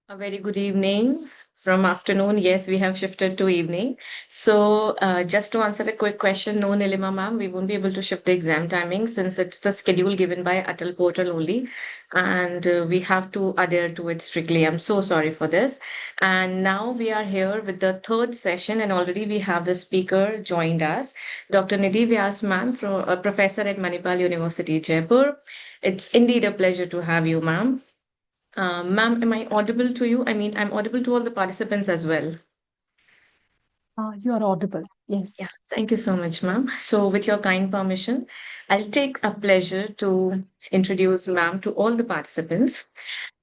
A very good evening from afternoon. Yes, we have shifted to evening. Just to answer a quick question, no, Nilima ma'am, we won't be able to shift the exam timing since it's the schedule given by ATAL portal only, and we have to adhere to it strictly. I'm so sorry for this. And now we are here with the third session, and already we have the speaker joined us, Dr. Nidhi Vyas ma'am, from a professor at Manipal University, Jaipur. It's indeed a pleasure to have you, ma'am. Ma'am, am I audible to you? I mean, I'm audible to all the participants as well. You are audible. Yeah, Yes. thank you so much, ma'am. So, with your kind permission, I'll take a pleasure to introduce ma'am to all the participants.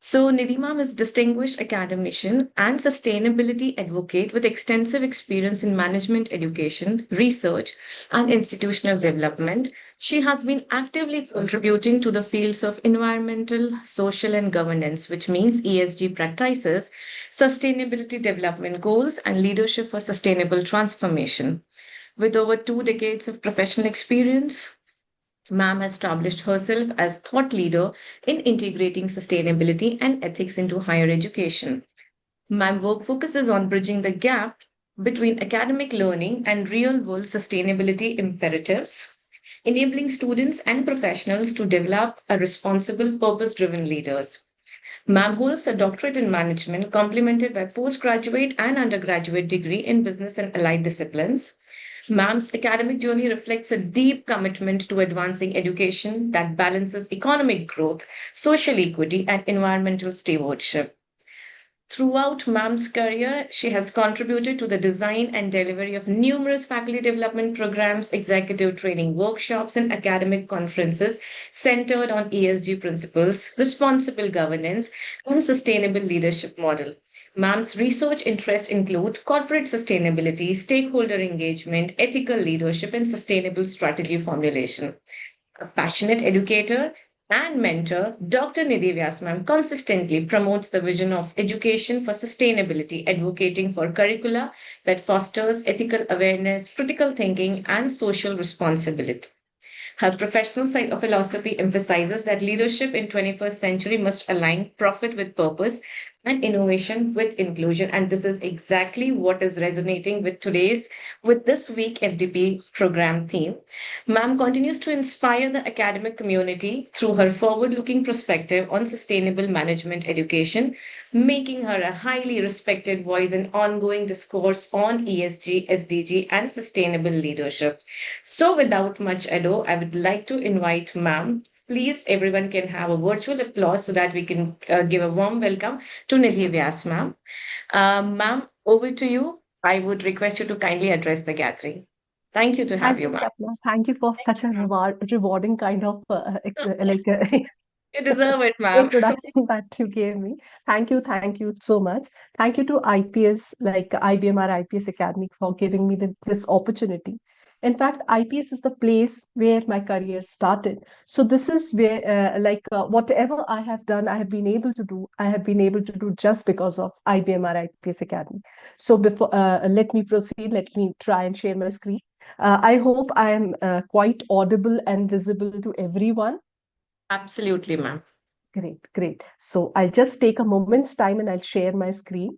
So, Nidhi ma'am is distinguished academician and sustainability advocate with extensive experience in management education, research, and institutional development. She has been actively contributing to the fields of environmental, social, and governance, which means ESG practices, sustainability development goals, and leadership for sustainable transformation. With over 2 decades of professional experience, Ma'am has established herself as thought leader in integrating sustainability and ethics into higher education. Ma'am work focuses on bridging the gap between academic learning and real-world sustainability imperatives, enabling students and professionals to develop a responsible, purpose-driven leaders. Ma'am holds a doctorate in management, complemented by postgraduate and undergraduate degree in business and allied disciplines. Ma'am's academic journey reflects a deep commitment to advancing education that balances economic growth, social equity, and environmental stewardship. Throughout Ma'am's career, she has contributed to the design and delivery of numerous faculty development programs, executive training workshops, and academic conferences centered on ESG principles, responsible governance, and sustainable leadership model. Ma'am's research interests include corporate sustainability, stakeholder engagement, ethical leadership, and sustainable strategy formulation. A passionate educator and mentor, Dr. Nidhi Vyas ma'am consistently promotes the vision of education for sustainability, advocating for curricula that fosters ethical awareness, critical thinking, and social responsibility. Her professional side of philosophy emphasizes that leadership in 21st century must align profit with purpose and innovation with inclusion. And this is exactly what is resonating with this week FDP program theme. Ma'am continues to inspire the academic community through her forward-looking perspective on sustainable management education, making her a highly respected voice in ongoing discourse on ESG, SDG, and sustainable leadership. So, without much ado, I would like to invite Ma'am. Please, everyone can have a virtual applause so that we can give a warm welcome to Nidhi Vyas, ma'am. Ma'am, over to you. I would request you to kindly address the gathering. Thank you to have Thank you, you, ma'am. Sapna. Thank you for such a rewarding kind of You deserve it, ma'am. introduction that you gave me. Thank you so much. Thank you to IPS, like IBMR IPS Academy, for giving me this opportunity. In fact, IPS is the place where my career started. So this is where, whatever I have done, I have been able to do. I have been able to do just because of IBMR IPS Academy. So before, let me proceed. Let me try and share my screen. I hope I am quite audible and visible to everyone. Absolutely, ma'am. Great, great. So I'll just take a moment's time and I'll share my screen.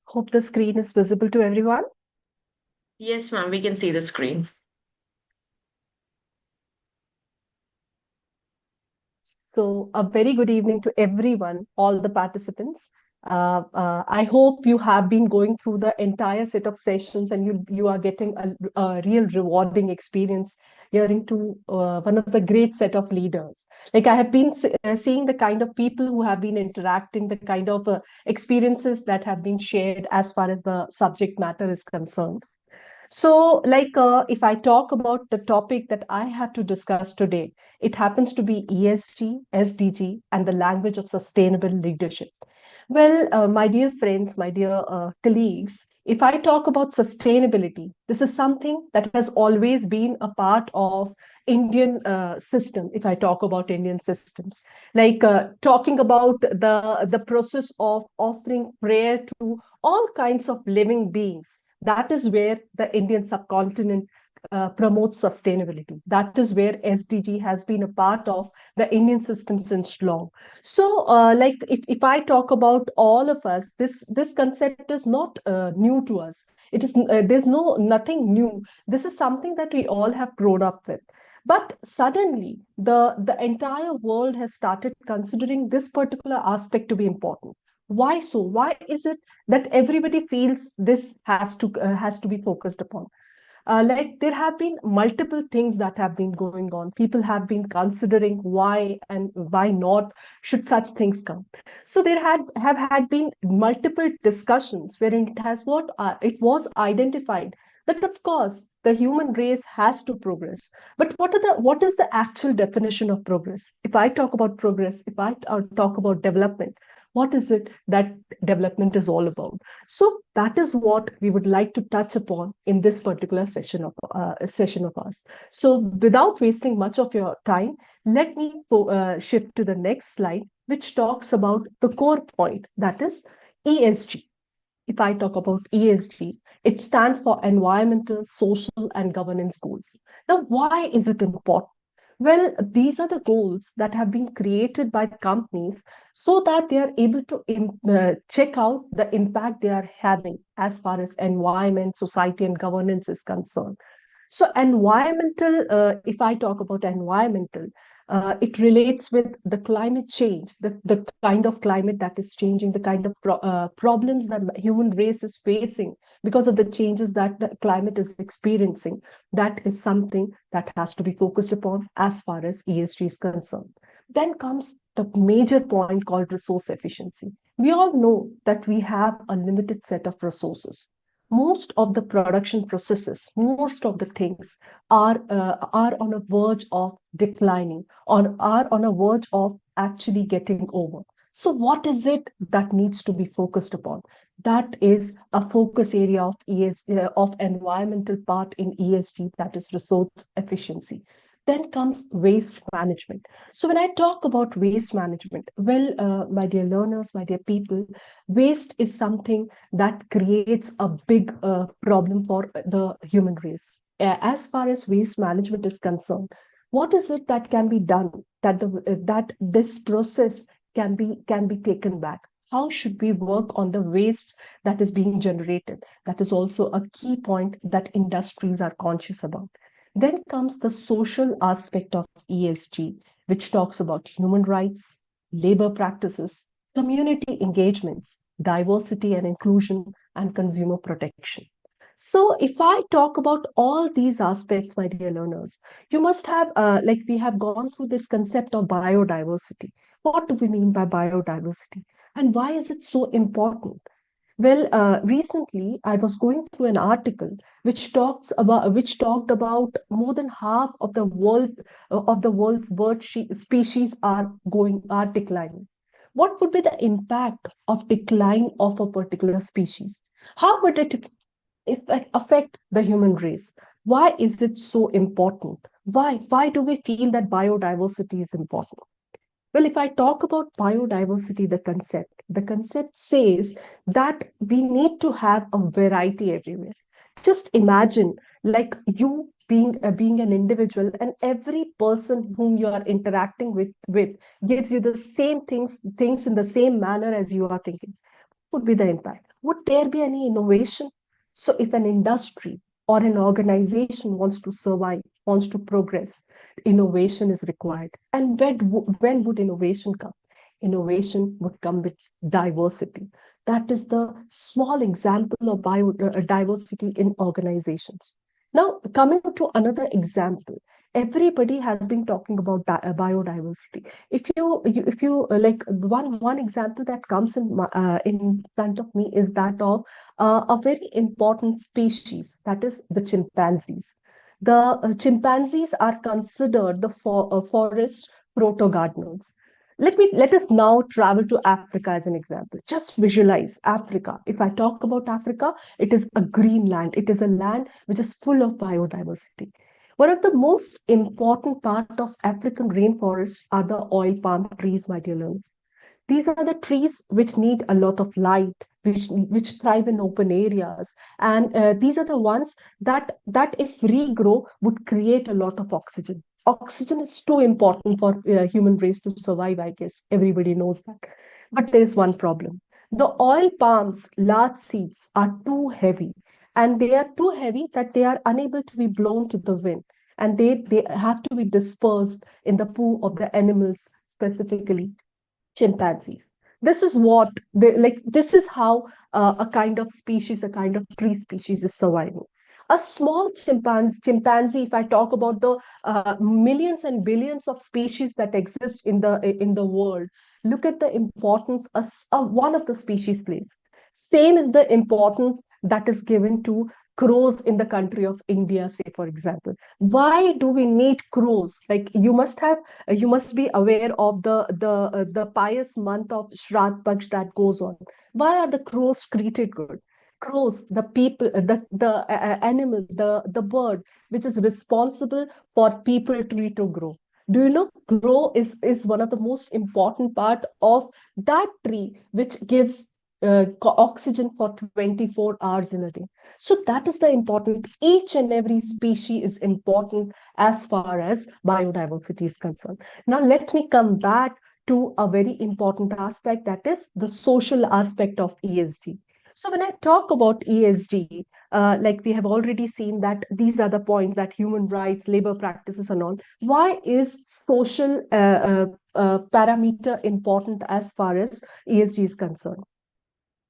Hope the screen is visible to everyone. Yes, ma'am, we can see the screen. So, a very good evening to everyone, all the participants. I hope you have been going through the entire set of sessions and you are getting a real rewarding experience hearing to one of the great set of leaders. Like I have been seeing the kind of people who have been interacting, the kind of experiences that have been shared as far as the subject matter is concerned. So, if I talk about the topic that I had to discuss today, it happens to be ESG, SDG, and the language of sustainable leadership. Well, my dear friends, my dear colleagues, if I talk about sustainability, this is something that has always been a part of Indian system. If I talk about Indian systems, talking about the process of offering prayer to all kinds of living beings, That is where the Indian subcontinent promotes sustainability. That is where SDG has been a part of the Indian system since long. So, if I talk about all of us, this concept is not new to us. It is there's nothing new. This is something that we all have grown up with. But suddenly, the entire world has started considering this particular aspect to be important. Why so? Why is it that everybody feels this has to be focused upon? Like there have been multiple things that have been going on. People have been considering why and why not should such things come. So there have had been multiple discussions wherein it was identified that of course the human race has to progress. But what is the actual definition of progress? If I talk about progress, if I talk about development, what is it that development is all about? So that is what we would like to touch upon in this particular session of ours. So without wasting much of your time, let me shift to the next slide, which talks about the core point, that is ESG. If I talk about ESG, it stands for environmental, social, and governance goals. Now, why is it important? Well, these are the goals that have been created by companies so that they are able to check out the impact they are having as far as environment, society, and governance is concerned. So, environmental, if I talk about environmental, it relates with the climate change, the kind of climate that is changing, the kind of problems that the human race is facing because of the changes that the climate is experiencing. That is something that has to be focused upon as far as ESG is concerned. Then comes the major point called resource efficiency. We all know that we have a limited set of resources. Most of the production processes, most of the things are on a verge of declining or are on a verge of actually getting over. So what is it that needs to be focused upon? That is a focus area of of environmental part in ESG, that is resource efficiency. Then comes waste management. So when I talk about waste management, well, my dear learners, my dear people, waste is something that creates a big problem for the human race. As far as waste management is concerned, what is it that can be done that this process can be taken back? How should we work on the waste that is being generated? That is also a key point that industries are conscious about. Then comes the social aspect of ESG, which talks about human rights, labor practices, community engagements, diversity and inclusion, and consumer protection. So, if I talk about all these aspects, my dear learners, you must have, we have gone through this concept of biodiversity. What do we mean by biodiversity? And why is it so important? Well, recently I was going through an article which talked about more than half of the world's species are declining. What would be the impact of decline of a particular species? How would it affect the human race? Why is it so important? Why do we feel that biodiversity is important? Well, if I talk about biodiversity, the concept says that we need to have a variety everywhere. Just imagine, like you being an individual, and every person whom you are interacting with gives you the same things in the same manner as you are thinking. Would be the impact? Would there be any innovation? So, if an industry or an organization wants to survive, wants to progress, innovation is required. And when would innovation come? Innovation would come with diversity. That is the small example of biodiversity in organizations. Now, coming to another example, everybody has been talking about biodiversity. If you like one example that comes in front of me is that of a very important species, that is the chimpanzees. The chimpanzees are considered the forest proto gardeners. Let us now travel to Africa as an example. Just visualize Africa. If I talk about Africa, it is a green land. It is a land which is full of biodiversity. One of the most important part of African rainforests are the oil palm trees, my dear learners. These are the trees which need a lot of light, which thrive in open areas, and these are the ones that if regrow would create a lot of oxygen. Oxygen is too important for human race to survive, I guess. Everybody knows that. But there is one problem. The oil palms, large seeds, are too heavy, and they are too heavy that they are unable to be blown to the wind, and they have to be dispersed in the poo of the animals, specifically chimpanzees. This is what they like. This is how a kind of species, a kind of tree species, is surviving. A small chimpanzee. If I talk about the millions and billions of species that exist in the world, look at the importance one of the species plays. Same is the importance that is given to crows in the country of India, say for example. Why do we need crows? Like you must be aware of the pious month of Shraddh Paksh that goes on. Why are the crows treated good? Crows, the people, the animal, the bird, which is responsible for people tree to grow. Do you know grow is one of the most important part of that tree, which gives oxygen for 24 hours in a day. So that is the important. Each and every species is important as far as biodiversity is concerned. Now, let me come back to a very important aspect, that is the social aspect of ESG. So, when I talk about ESG, like we have already seen that these are the points that human rights, labor practices, and all. Why is social parameter important as far as ESG is concerned?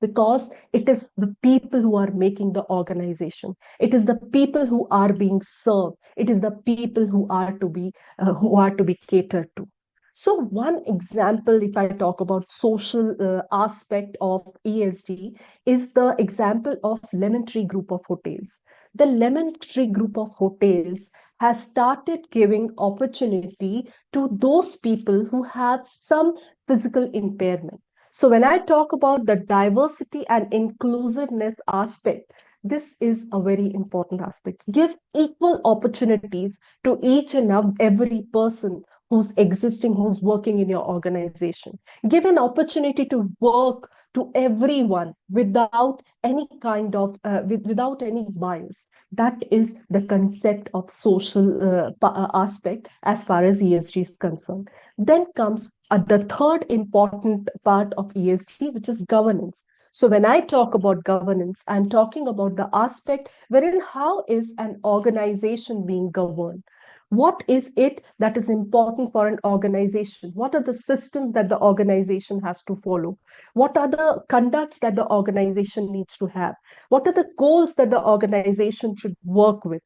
Because it is the people who are making the organization, it is the people who are being served, it is the people who are to be catered to. So one example, if I talk about social aspect of ESG, is the example of Lemon Tree Group of Hotels. The Lemon Tree Group of Hotels has started giving opportunity to those people who have some physical impairment. So when I talk about the diversity and inclusiveness aspect, this is a very important aspect. Give equal opportunities to each and every person who's existing, who's working in your organization. Give an opportunity to work to everyone without any kind of without any bias. That is the concept of social aspect as far as ESG is concerned. Then comes the third important part of ESG, which is governance. So when I talk about governance, I'm talking about the aspect wherein how is an organization being governed? What is it that is important for an organization? What are the systems that the organization has to follow? What are the conducts that the organization needs to have? What are the goals that the organization should work with?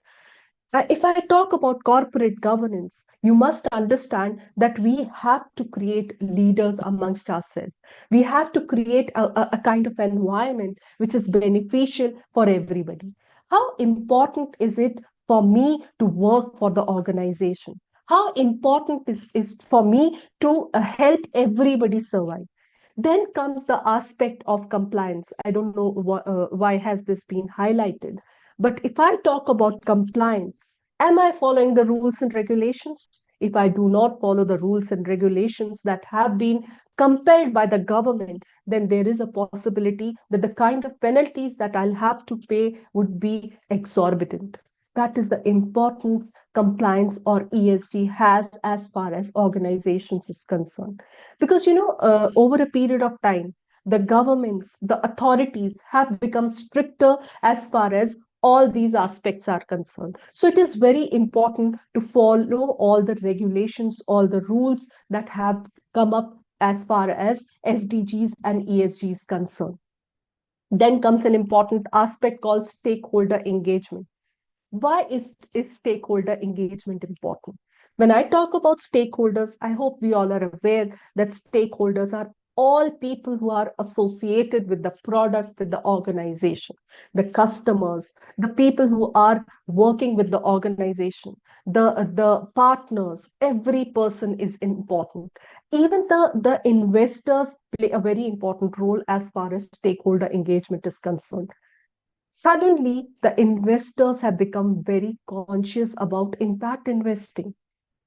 If I talk about corporate governance, you must understand that we have to create leaders amongst ourselves. We have to create a kind of environment which is beneficial for everybody. How important is it for me to work for the organization? How important is for me to help everybody survive? Then comes the aspect of compliance. I don't know why has this been highlighted, but if I talk about compliance, am I following the rules and regulations? If I do not follow the rules and regulations that have been compelled by the government, then there is a possibility that the kind of penalties that I'll have to pay would be exorbitant. That is the importance compliance or ESG has as far as organizations is concerned. Because, over a period of time, the governments, the authorities have become stricter as far as all these aspects are concerned. So it is very important to follow all the regulations, all the rules that have come up as far as SDGs and ESG is concerned. Then comes an important aspect called stakeholder engagement. Why is stakeholder engagement important? When I talk about stakeholders, I hope we all are aware that stakeholders are all people who are associated with the product, with the organization, the customers, the people who are working with the organization, the partners, every person is important. Even the investors play a very important role as far as stakeholder engagement is concerned. Suddenly, the investors have become very conscious about impact investing.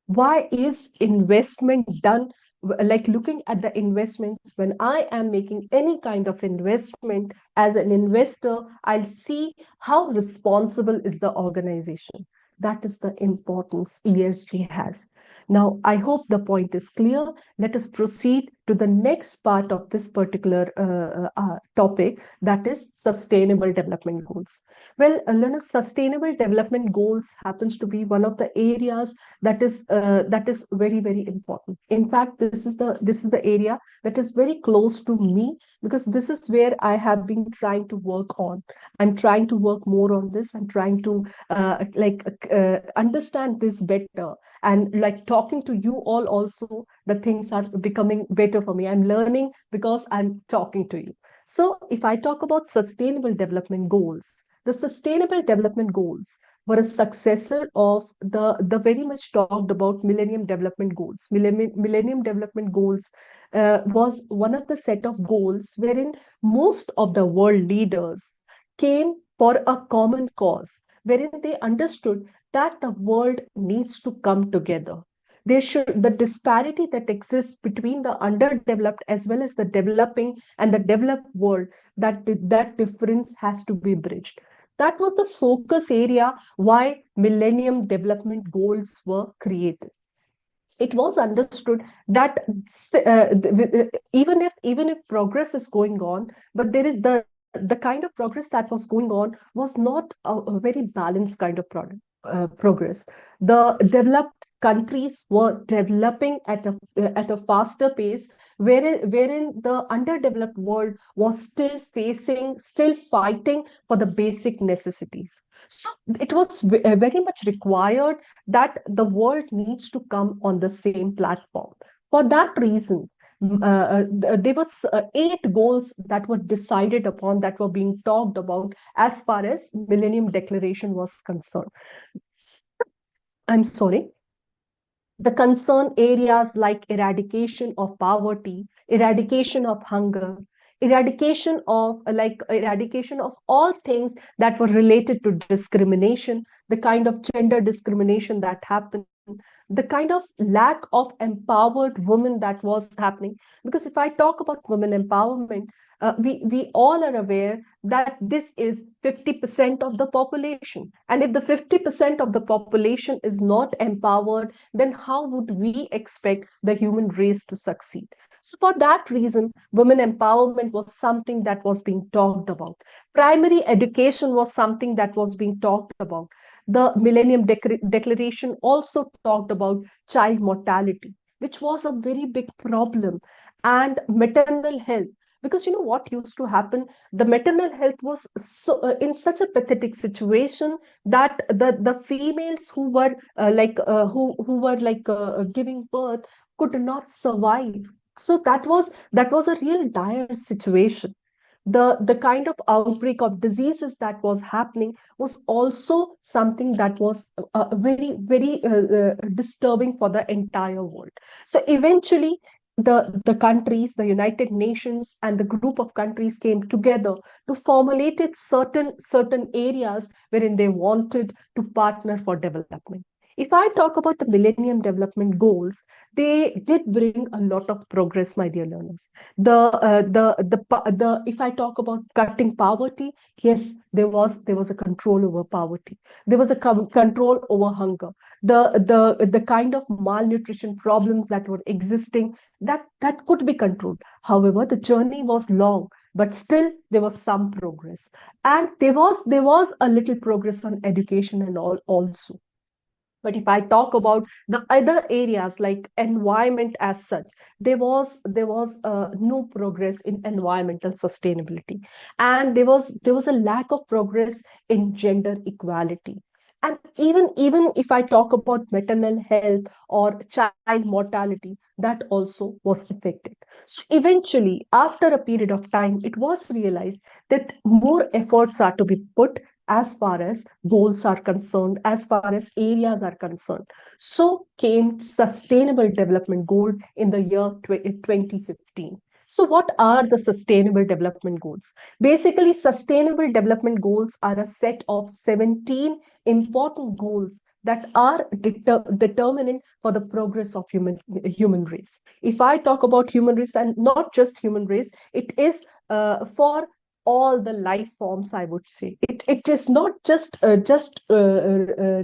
Why is investment done? Like looking at the investments, when I am making any kind of investment as an investor, I'll see how responsible is the organization. That is the importance ESG has. Now, I hope the point is clear. Let us proceed to the next part of this particular topic, that is sustainable development goals. Well, learners, sustainable development goals happens to be one of the areas that is very, very important. In fact, this is the area that is very close to me, because this is where I have been trying to work on. I'm trying to work more on this. I'm trying to understand this better, and like talking to you all also, the things are becoming better for me. I'm learning because I'm talking to you. So if I talk about sustainable development goals, the sustainable development goals were a successor of the very much talked about Millennium Development Goals. Millennium Development Goals was one of the set of goals wherein most of the world leaders came for a common cause, wherein they understood that the world needs to come together. The disparity that exists between the underdeveloped as well as the developing and the developed world, that difference has to be bridged. That was the focus area why Millennium Development Goals were created. It was understood that even if progress is going on, but there is the kind of progress that was going on was not a very balanced kind of progress. The developed countries were developing at a faster pace, wherein the underdeveloped world was still fighting for the basic necessities. So it was very much required that the world needs to come on the same platform. For that reason, there was 8 goals that were decided upon, that were being talked about as far as Millennium Declaration was concerned. I'm sorry. The concern areas like eradication of poverty, eradication of hunger, eradication of all things that were related to discrimination, the kind of gender discrimination that happened, the kind of lack of empowered women that was happening. Because if I talk about women empowerment, we all are aware that this is 50% of the population. And if the 50% of the population is not empowered, then how would we expect the human race to succeed? So, for that reason, women empowerment was something that was being talked about. Primary education was something that was being talked about. The Millennium Declaration also talked about child mortality, which was a very big problem, and maternal health. Because you know what used to happen? The maternal health was in such a pathetic situation that the females who were giving birth could not survive. So that was a real dire situation. The kind of outbreak of diseases that was happening was also something that was very, very disturbing for the entire world. So eventually, the countries, the United Nations, and the group of countries came together to formulate certain areas wherein they wanted to partner for development. If I talk about the Millennium Development Goals, they did bring a lot of progress, my dear learners. The if I talk about cutting poverty, yes, there was a control over poverty. There was a control over hunger. The kind of malnutrition problems that were existing, that could be controlled. However, the journey was long, but still there was some progress, and there was a little progress on education and all also. But if I talk about the other areas like environment as such, there was no progress in environmental sustainability, and there was a lack of progress in gender equality. And even if I talk about maternal health or child mortality, that also was affected. So eventually, after a period of time, it was realized that more efforts are to be put as far as goals are concerned, as far as areas are concerned. So came Sustainable Development Goal in the year 2015. So, what are the Sustainable Development Goals? Basically, Sustainable Development Goals are a set of 17 important goals that are determinant for the progress of human race. If I talk about human race, and not just human race, it is for all the life forms, I would say. It is not just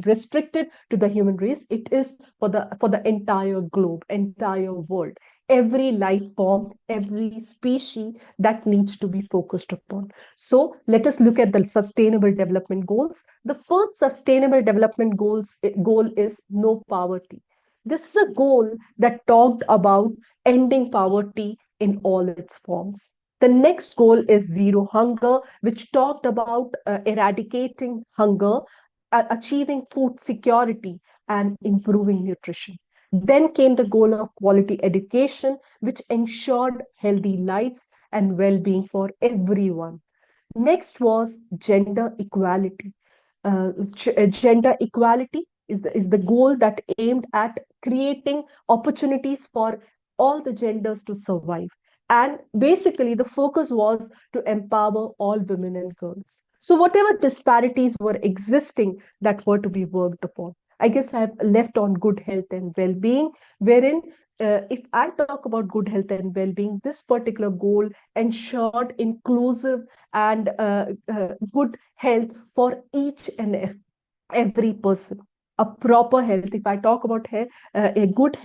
restricted to the human race. It is for the entire globe, entire world. Every life form, every species that needs to be focused upon. So let us look at the sustainable development goals. The first sustainable development goal is no poverty. This is a goal that talked about ending poverty in all its forms. The next goal is zero hunger, which talked about eradicating hunger, achieving food security, and improving nutrition. Then came the goal of quality education, which ensured healthy lives and well being for everyone. Next was gender equality. Gender equality is the goal that aimed at creating opportunities for all the genders to survive. And basically, the focus was to empower all women and girls. So, whatever disparities were existing that were to be worked upon. I guess I've left on good health and well being, wherein if I talk about good health and well being, this particular goal ensured inclusive and good health for each and every person. A proper health, if I talk about a good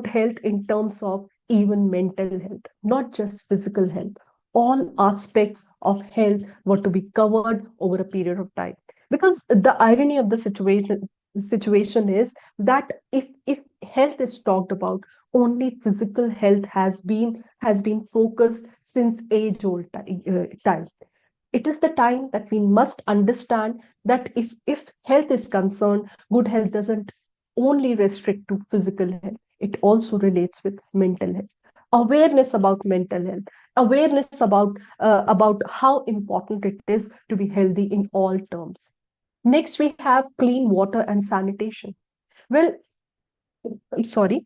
health in terms of even mental health, not just physical health. All aspects of health were to be covered over a period of time. Because the irony of the situation is that if health is talked about, only physical health has been focused since age old time. It is the time that we must understand that if health is concerned, good health doesn't only restrict to physical health, it also relates with mental health. Awareness about mental health, awareness about how important it is to be healthy in all terms. Next, we have clean water and sanitation. Well, I'm sorry,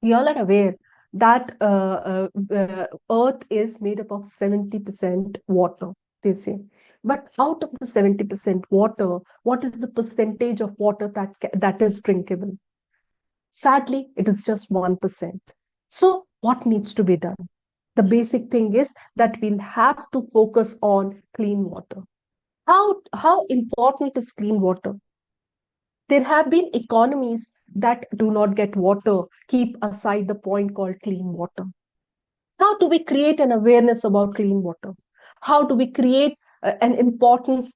we all are aware that Earth is made up of 70% water, they say. But out of the 70% water, what is the percentage of water that is drinkable? Sadly, it is just 1%. So, what needs to be done? The basic thing is that we'll have to focus on clean water. How important is clean water? There have been economies that do not get water, keep aside the point called clean water. How do we create an awareness about clean water? How do we create an importance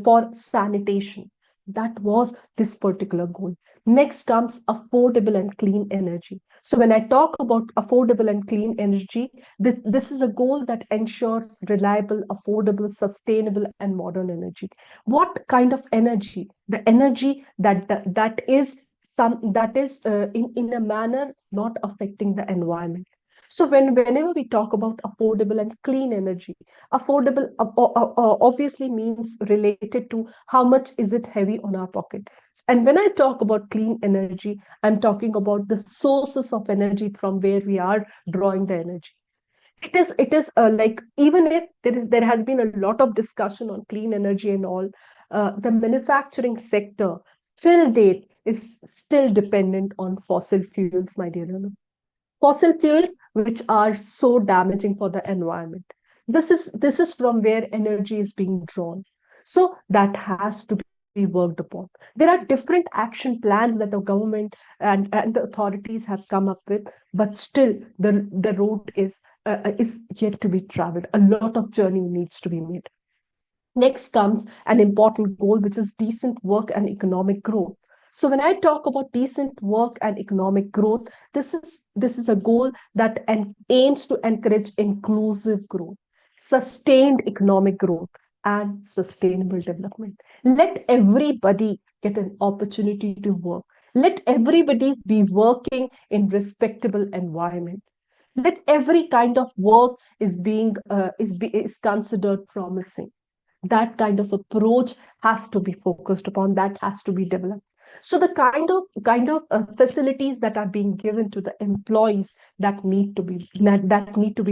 for sanitation? That was this particular goal. Next comes affordable and clean energy. So, when I talk about affordable and clean energy, this is a goal that ensures reliable, affordable, sustainable, and modern energy. What kind of energy? The energy that is in a manner not affecting the environment. So whenever we talk about affordable and clean energy, affordable obviously means related to how much is it heavy on our pocket. And when I talk about clean energy, I'm talking about the sources of energy from where we are drawing the energy. It is like, even if there has been a lot of discussion on clean energy and all, the manufacturing sector till date is still dependent on fossil fuels, my dear Ranu. Fossil fuels which are so damaging for the environment. This is from where energy is being drawn. So that has to be worked upon. There are different action plans that the government and the authorities have come up with, but still the road is yet to be traveled. A lot of journey needs to be made. Next comes an important goal, which is decent work and economic growth. So when I talk about decent work and economic growth, this is a goal that aims to encourage inclusive growth, sustained economic growth, and sustainable development. Let everybody get an opportunity to work. Let everybody be working in respectable environment. Let every kind of work is considered promising. That kind of approach has to be focused upon, that has to be developed. So the kind of facilities that are being given to the employees that need to be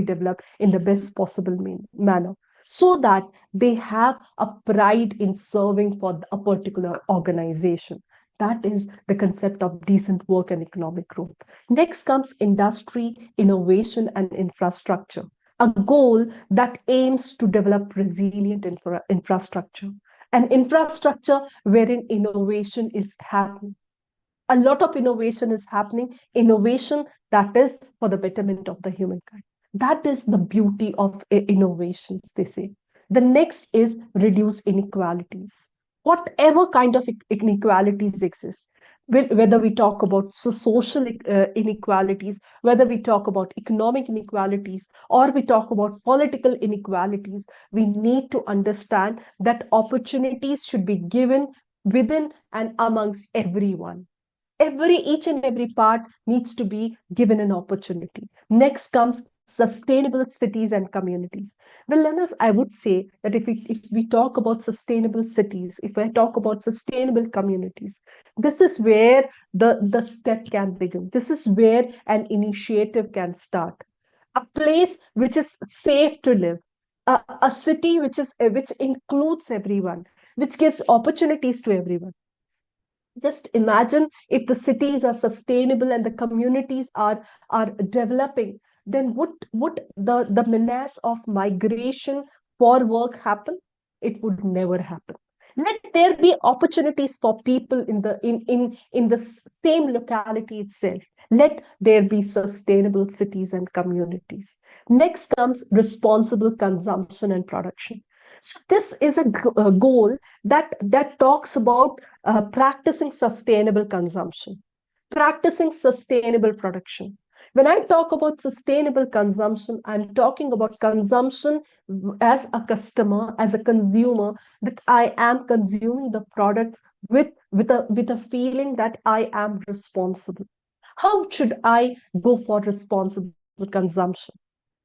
developed in the best possible manner. so that they have a pride in serving for a particular organization. That is the concept of decent work and economic growth. Next comes industry, innovation, and infrastructure, a goal that aims to develop resilient infrastructure, an infrastructure wherein innovation is happening. A lot of innovation is happening, innovation that is for the betterment of the humankind. That is the beauty of innovations, they say. The next is reduce inequalities. Whatever kind of inequalities exist, whether we talk about social inequalities, whether we talk about economic inequalities, or we talk about political inequalities, we need to understand that opportunities should be given within and amongst everyone. Each and every part needs to be given an opportunity. Next comes sustainable cities and communities. Well, Leonard, I would say that if we talk about sustainable cities, if I talk about sustainable communities, this is where the step can begin. This is where an initiative can start. A place which is safe to live, a city which includes everyone, which gives opportunities to everyone. Just imagine if the cities are sustainable and the communities are developing, then would the menace of migration for work happen? It would never happen. Let there be opportunities for people in the same locality itself. Let there be sustainable cities and communities. Next comes responsible consumption and production. So this is a goal that talks about practicing sustainable consumption, practicing sustainable production. When I talk about sustainable consumption, I'm talking about consumption as a customer, as a consumer, that I am consuming the products with a feeling that I am responsible. How should I go for responsible consumption?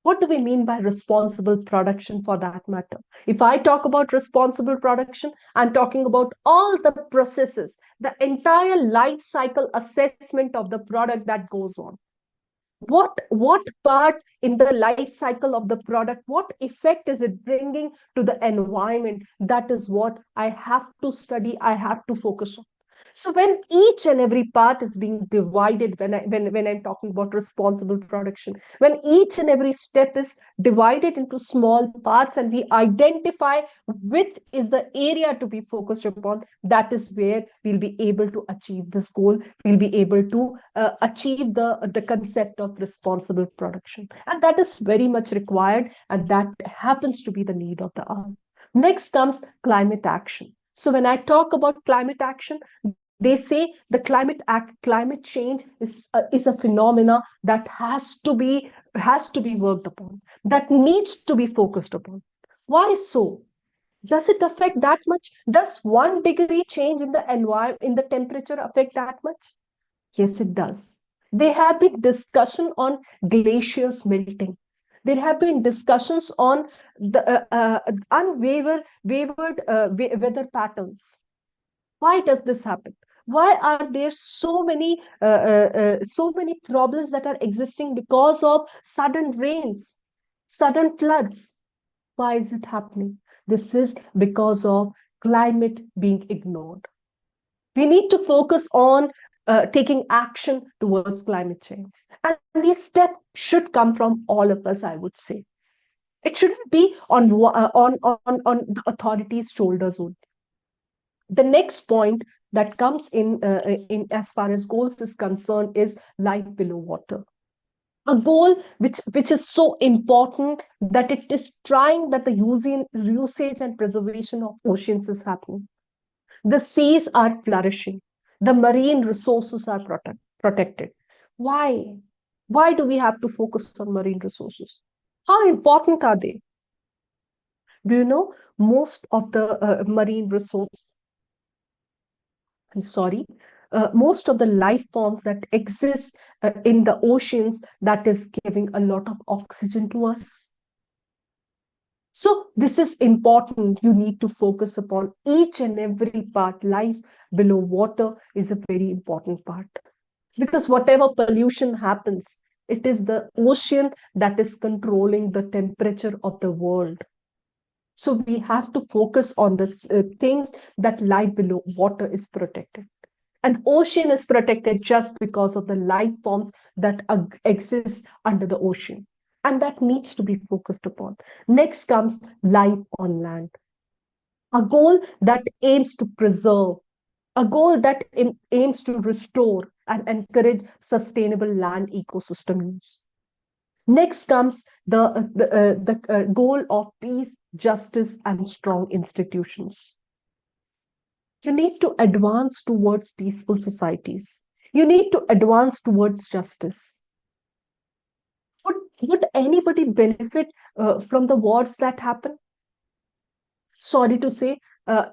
What do we mean by responsible production for that matter? If I talk about responsible production, I'm talking about all the processes, the entire life cycle assessment of the product that goes on. What part in the life cycle of the product, what effect is it bringing to the environment? That is what I have to study, I have to focus on. So when each and every part is being divided, when I'm talking about responsible production, when each and every step is divided into small parts and we identify which is the area to be focused upon, that is where we'll be able to achieve this goal. We'll be able to achieve the concept of responsible production. And that is very much required, and that happens to be the need of the hour. Next comes climate action. So when I talk about climate action, they say the climate change is a phenomena that has to be worked upon, that needs to be focused upon. Why so? Does it affect that much? Does 1 degree change in the environment, in the temperature, affect that much? Yes, it does. There have been discussion on glaciers melting. There have been discussions on the unwavered weather patterns. Why does this happen? Why are there so many problems that are existing because of sudden rains, sudden floods? Why is it happening? This is because of climate being ignored. We need to focus on taking action towards climate change. And these steps should come from all of us, I would say. It shouldn't be on the authorities' shoulders only. The next point that comes in as far as goals is concerned is life below water. A goal which is so important that it is trying that the usage and preservation of oceans is happening. The seas are flourishing. The marine resources are protected. Why? Why do we have to focus on marine resources? How important are they? Do you know most of the marine resources? I'm sorry. Most of the life forms that exist in the oceans, that is giving a lot of oxygen to us. So this is important. You need to focus upon each and every part. Life below water is a very important part, because whatever pollution happens, it is the ocean that is controlling the temperature of the world. So we have to focus on the things that lie below. Water is protected. And ocean is protected just because of the life forms that exist under the ocean. And that needs to be focused upon. Next comes life on land, a goal that aims to preserve, a goal that aims to restore and encourage sustainable land ecosystem use. Next comes the goal of peace, justice, and strong institutions. You need to advance towards peaceful societies. You need to advance towards justice. Would, would anybody benefit from the wars that happen? Sorry to say,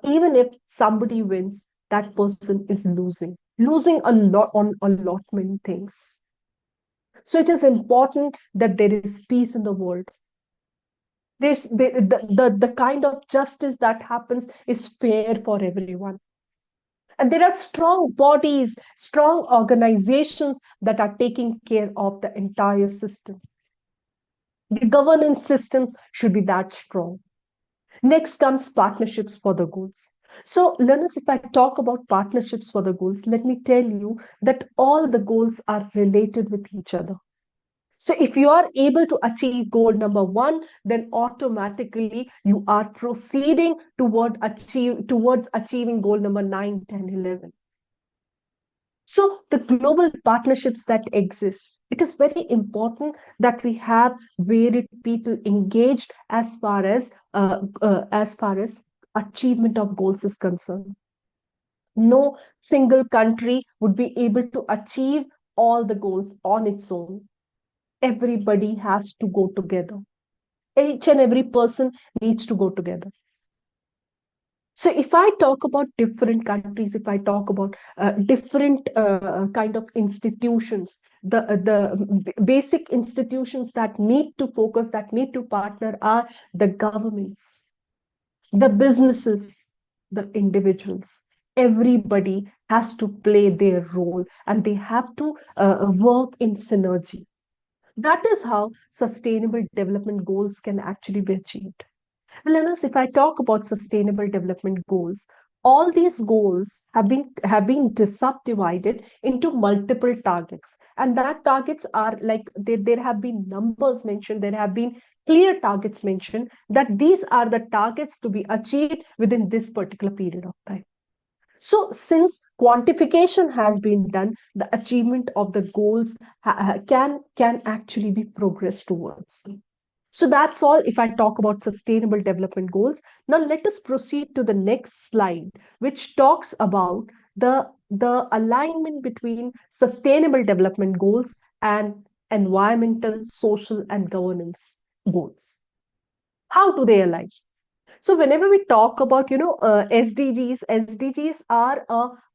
even if somebody wins, that person is losing a lot on a lot many things. So it is important that there is peace in the world. The kind of justice that happens is fair for everyone. And there are strong bodies, strong organizations that are taking care of the entire system. The governance systems should be that strong. Next comes partnerships for the goals. So, learners, if I talk about partnerships for the goals, let me tell you that all the goals are related with each other. So, if you are able to achieve goal number one, then automatically you are proceeding towards achieving goal number 9, 10, 11. So, the global partnerships that exist, it is very important that we have varied people engaged as far as achievement of goals is concerned. No single country would be able to achieve all the goals on its own. Everybody has to go together. Each and every person needs to go together. So if I talk about different countries, if I talk about different kind of institutions, the basic institutions that need to focus, that need to partner are the governments, the businesses, the individuals. Everybody has to play their role and they have to work in synergy. That is how sustainable development goals can actually be achieved. Learners, if I talk about sustainable development goals, all these goals have been subdivided into multiple targets, and that targets are like there have been numbers mentioned. There have been clear targets mentioned that these are the targets to be achieved within this particular period of time. So, since quantification has been done, the achievement of the goals can actually be progressed towards. So that's all if I talk about sustainable development goals. Now let us proceed to the next slide, which talks about the alignment between sustainable development goals and environmental, social, and governance goals. How do they align? So whenever we talk about, SDGs are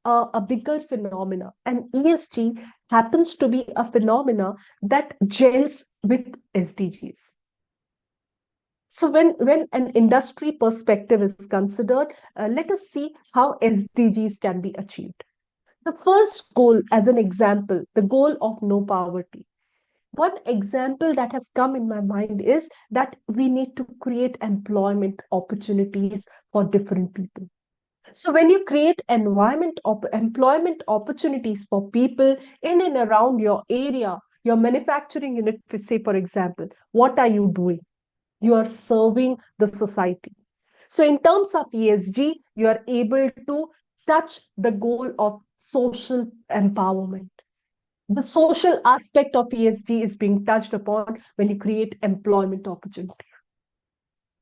a bigger phenomena, and ESG happens to be a phenomena that gels with SDGs. So when an industry perspective is considered, let us see how SDGs can be achieved. The first goal, as an example, the goal of no poverty. One example that has come in my mind is that we need to create employment opportunities for different people. So when you create employment opportunities for people in and around your area, your manufacturing unit, say for example, what are you doing? You are serving the society. So, in terms of ESG, you are able to touch the goal of social empowerment. The social aspect of ESG is being touched upon when you create employment opportunity.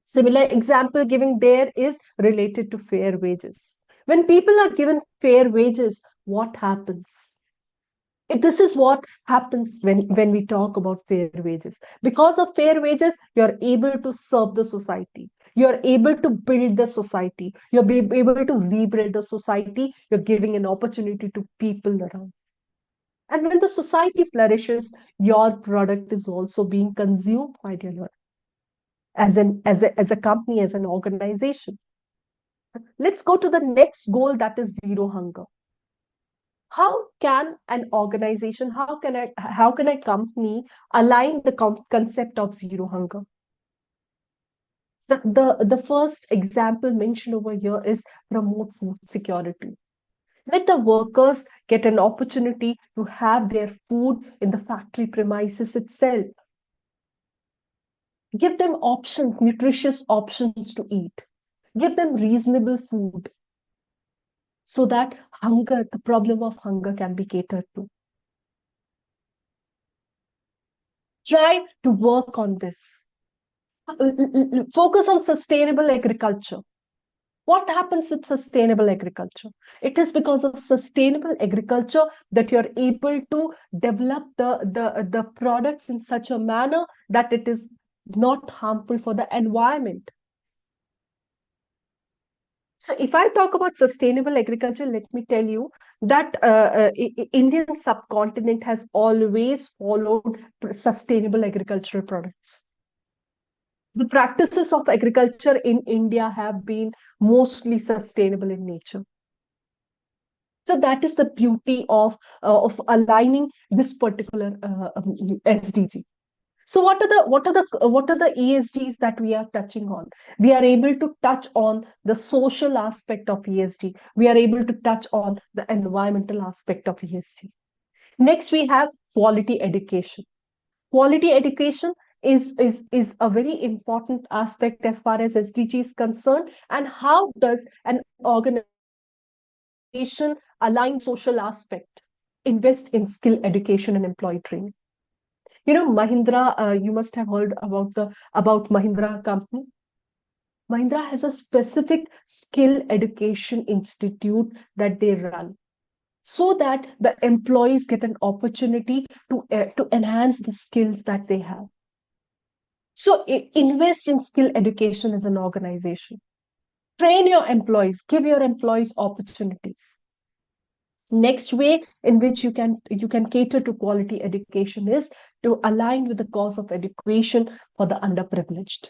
Similar example giving there is related to fair wages. When people are given fair wages, what happens? This is what happens when we talk about fair wages. Because of fair wages, you're able to serve the society. You're able to build the society. You're able to rebuild the society. You're giving an opportunity to people around. And when the society flourishes, your product is also being consumed, my dear Lord, as a company, as an organization. Let's go to the next goal, that is zero hunger. How can an organization, how can a company align the concept of zero hunger? The first example mentioned over here is promote food security. Let the workers get an opportunity to have their food in the factory premises itself. Give them options, nutritious options to eat. Give them reasonable food so that hunger, the problem of hunger can be catered to. Try to work on this. Focus on sustainable agriculture. What happens with sustainable agriculture? It is because of sustainable agriculture that you're able to develop the products in such a manner that it is not harmful for the environment. So if I talk about sustainable agriculture, let me tell you that Indian subcontinent has always followed sustainable agricultural products. The practices of agriculture in India have been mostly sustainable in nature. So that is the beauty of aligning this particular SDG. So what are the ESGs that we are touching on? We are able to touch on the social aspect of ESG. We are able to touch on the environmental aspect of ESG. Next, we have quality education. Quality education is a very important aspect as far as SDG is concerned. And how does an organization align social aspect? Invest in skill education and employee training. You know, Mahindra, you must have heard about Mahindra company. Mahindra has a specific skill education institute that they run so that the employees get an opportunity to enhance the skills that they have. So invest in skill education as an organization. Train your employees, give your employees opportunities. Next way in which you can cater to quality education is to align with the cause of education for the underprivileged.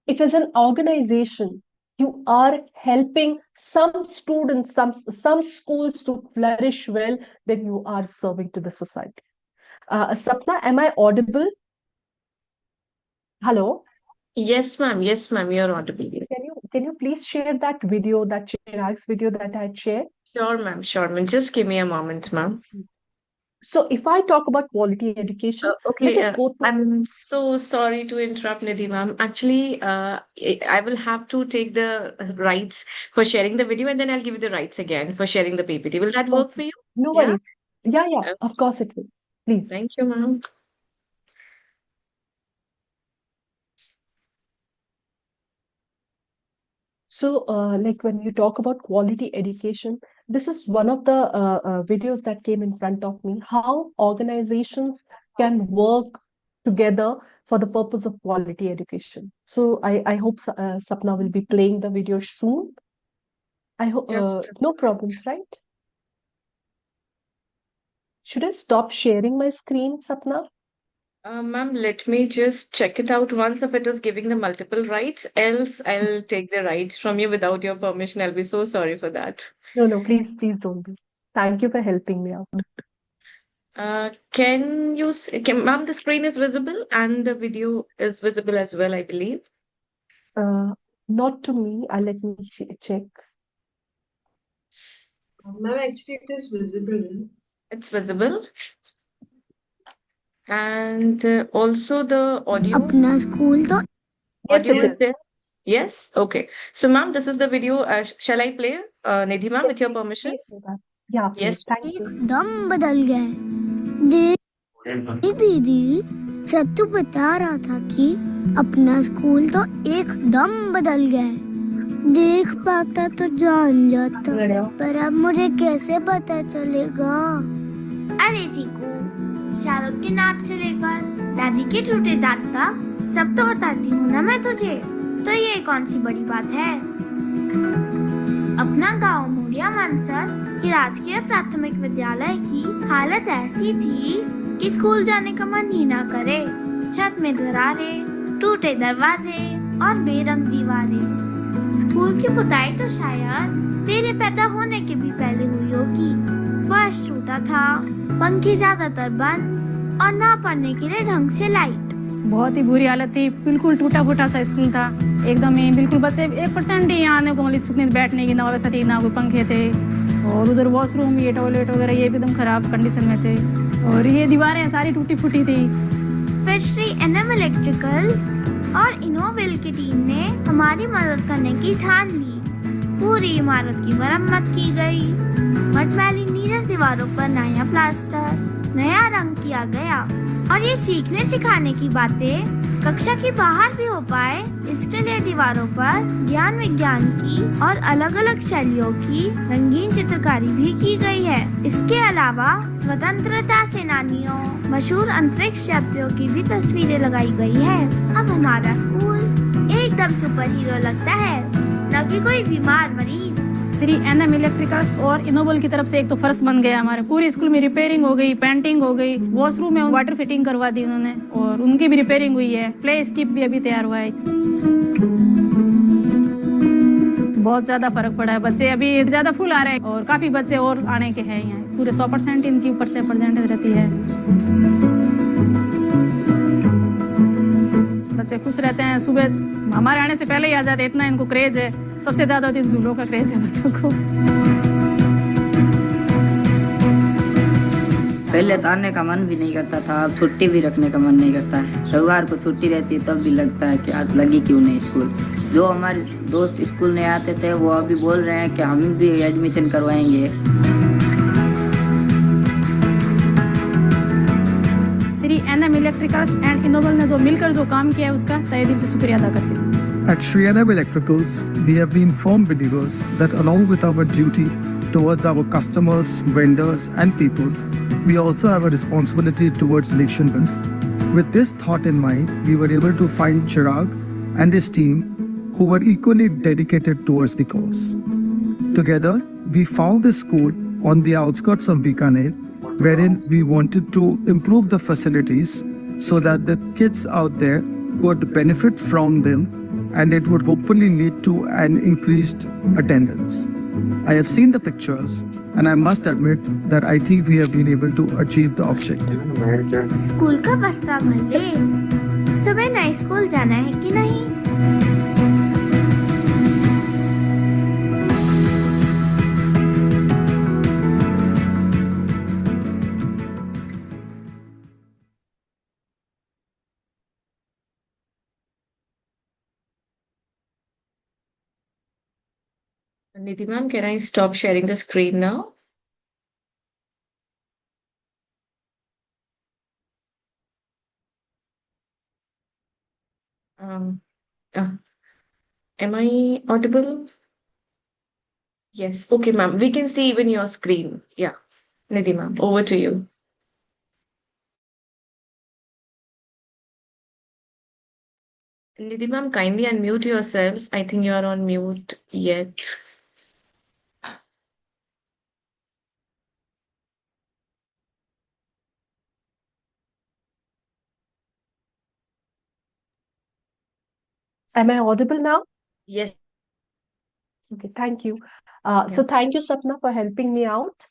If as an organization you are helping some students, some schools to flourish well, then you are serving to the society. Sapna, am I audible? Hello. Yes, ma'am. Yes, ma'am. You're audible. Can you please share that video, that Chirag's video that I had shared? Sure, ma'am. Sure, ma'am. Just give me a moment, ma'am. So if I talk about quality education, let Okay, us go through. I'm so sorry to interrupt, Nidhi ma'am. Actually, I will have to take the rights for sharing the video and then I'll give you the rights again for sharing the PPT. Will that work for Okay, you? no Yeah? worries. Yeah, Okay. of course it will. Please. Thank you, ma'am. So, like when you talk about quality education, this is one of the videos that came in front of me, how organizations can work together for the purpose of quality education. So I hope Sapna will be playing the video soon. I hope Just, no problems, right? Should I stop sharing my screen, Sapna? ma'am, let me just check it out once if it is giving the multiple rights. Else, I'll take the rights from you without your permission. I'll be so sorry for that. No, please, don't be. Thank you for helping me out. Can you, ma'am, the screen is visible and the video is visible as well, I believe. Uh, Not to me. Let me check. Ma'am, actually, it is visible. It's visible. And also the audio. अपना school तो Yes, Audio it is is. there. Yes. Okay. So, ma'am, this is the video. Shall I play, Nidhi ma'am, Yes, with your permission? please do that. Yeah, please. Yes. Thank you. एकदम बदल गए दीदी सत्तू बता रहा था कि अपना school तो एकदम बदल गया देख पाता तो जान जाता पर अब मुझे कैसे पता चलेगा अरे चीकू शाहरुख के नाच से लेकर दादी के टूटे दांत तक सब तो बताती हूँ ना मैं तुझे तो ये कौन सी बड़ी बात है अपना गांव मुड़िया मानसर के राजकीय प्राथमिक विद्यालय की हालत ऐसी थी कि स्कूल जाने का मन ही ना करे छत में दरारें टूटे दरवाजे और बेरंग दीवारें स्कूल की पुताई तो शायद तेरे पैदा होने के भी पहले हुई होगी फर्श टूटा था पंखे ज्यादातर बंद और ना पढ़ने के लिए ढंग से लाइट बहुत ही बुरी हालत थी, बिल्कुल टूटा फूटा सा स्कूल था, एकदम ही बिल्कुल बच्चे 1% ही आने को मतलब सुकने बैठने की ना व्यवस्था थी, ना कोई पंखे थे, और उधर वॉशरूम, ये टॉयलेट वगैरह ये भी एकदम खराब कंडीशन में थे, और ये दीवारें सारी टूटी फूटी थी। फिर श्री एनएम इलेक्ट्रिकल्स और इनोवेल की टीम ने हमारी मदद करने की ठान ली। पूरी इमारत की मरम्मत की गई, मटमैली नीरस दीवारों पर नया प्लास्टर, नया रंग किया गया, और ये सीखने सिखाने की बातें कक्षा के बाहर भी हो पाए, इसके लिए दीवारों पर ज्ञान विज्ञान की और अलग अलग शैलियों की रंगीन चित्रकारी भी की गई है। इसके अलावा स्वतंत्रता सेनानियों, मशहूर अंतरिक्ष यात्रियों की भी तस्वीरें लगाई गई है। अब हमारा स्कूल एकदम सुपर हीरो लगता है, न कि कोई बीमार मरीज। श्री एनएम इलेक्ट्रिकल्स और इनोवेल की तरफ से एक तो फर्श बन गया, हमारे पूरे स्कूल में रिपेयरिंग हो गई, पेंटिंग हो गई, वॉशरूम में वाटर फिटिंग करवा दी उन्होंने, और उनकी भी रिपेयरिंग हुई है, प्ले स्किप भी अभी तैयार हुआ है। बहुत ज्यादा फर्क पड़ा है, बच्चे अभी ज्यादा फुल आ रहे हैं, और काफी बच्चे और आने के हैं यहाँ, पूरे 100% इनकी ऊपर से परसेंटेज रहती है। बच्चे खुश रहते हैं, सुबह हमारे आने से पहले ही आ जाते, इतना इनको क्रेज है, सबसे ज्यादा होती है झूलों का क्रेज है बच्चों को। पहले तो आने का मन भी नहीं करता था, अब छुट्टी भी रखने का मन नहीं करता है। रविवार को छुट्टी रहती है तब भी लगता है कि आज लगी क्यों नहीं स्कूल। जो हमारे दोस्त स्कूल नहीं आते थे वो अभी बोल रहे हैं कि हम भी एडमिशन करवाएंगे। श्री एनएम इलेक्ट्रिकल्स एंड इनोवेल ने जो मिलकर जो काम किया है उसका तहे दिल से शुक्रिया अदा करते हैं। At Sri NM Electricals, we have been firm believers that along with our duty towards our customers, vendors and people, we also have a responsibility towards Lekshanban. With this thought in mind, we were able to find Chirag and his team who were equally dedicated towards the cause. Together, we found this school on the outskirts of Bikaner, wherein we wanted to improve the facilities so that the kids out there would benefit from them, and it would hopefully lead to an increased attendance. I have seen the pictures and I must admit that I think we have been able to achieve the objective. School का बस्ता भर ले, सुबह नए school जाना है कि नहीं? Nidhi ma'am, can I stop sharing the screen now? Um, uh, am I audible? Yes. Okay, ma'am. We can see even your screen. Yeah. Nidhi ma'am, over to you. Nidhi ma'am, kindly unmute yourself. I think you are on mute yet. Am I audible now? Yes. Okay, thank you. So thank you, Sapna, for helping me out.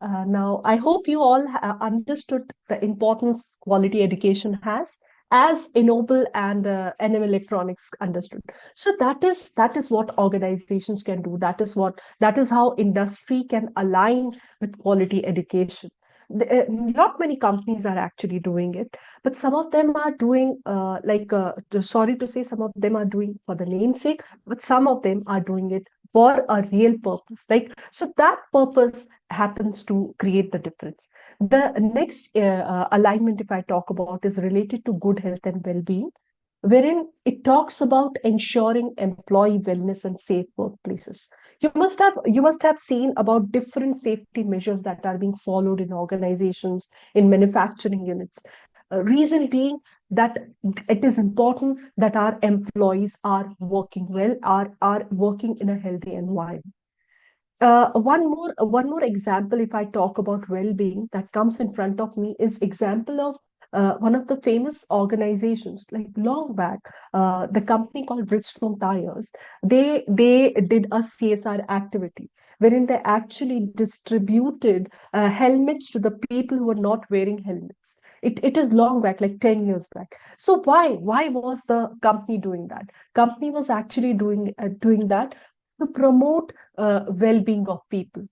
Now, I hope you all understood the importance quality education has, as Ennoble and NM Electronics understood. So that is what organizations can do. That is how industry can align with quality education. Not many companies are actually doing it, but some of them are doing sorry to say, some of them are doing for the namesake, but some of them are doing it for a real purpose. So that purpose happens to create the difference. The next alignment, if I talk about, is related to good health and well-being, wherein it talks about ensuring employee wellness and safe workplaces. You must have seen about different safety measures that are being followed in organizations, in manufacturing units. Reason being that it is important that our employees are working well, are working in a healthy environment. One more example, if I talk about well-being, that comes in front of me is example of one of the famous organizations. Like long back, the company called Bridgestone Tires, they did a CSR activity wherein they actually distributed helmets to the people who were not wearing helmets. It is long back, like 10 years back. So why was the company doing that? Company was actually doing that to promote well-being of people.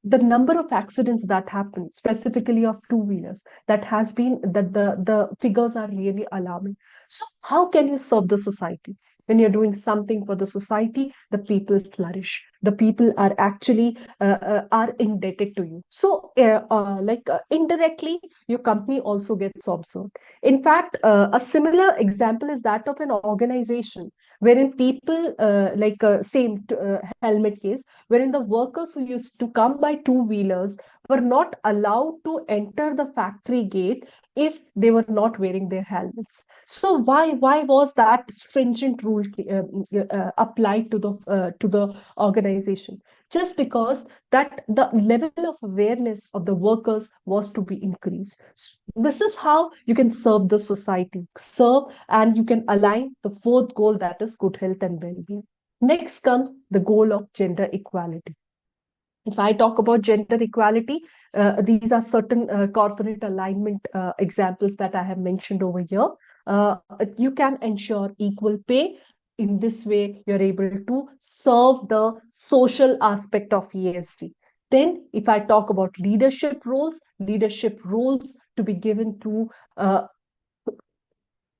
The number of accidents that happen, specifically of two-wheelers, that has been that the figures are really alarming. So how can you serve the society? When you're doing something for the society, the people flourish. The people are actually are indebted to you. So indirectly, your company also gets observed. In fact, a similar example is that of an organization wherein people same helmet case, wherein the workers who used to come by two-wheelers were not allowed to enter the factory gate if they were not wearing their helmets. So why was that stringent rule applied to the organization? Just because that the level of awareness of the workers was to be increased. So this is how you can serve the society, serve, and you can align the fourth goal, that is good health and well-being. Next comes the goal of gender equality. If I talk about gender equality, these are certain corporate alignment examples that I have mentioned over here. You can ensure equal pay. In this way, you're able to serve the social aspect of ESG. Then, if I talk about leadership roles to be given to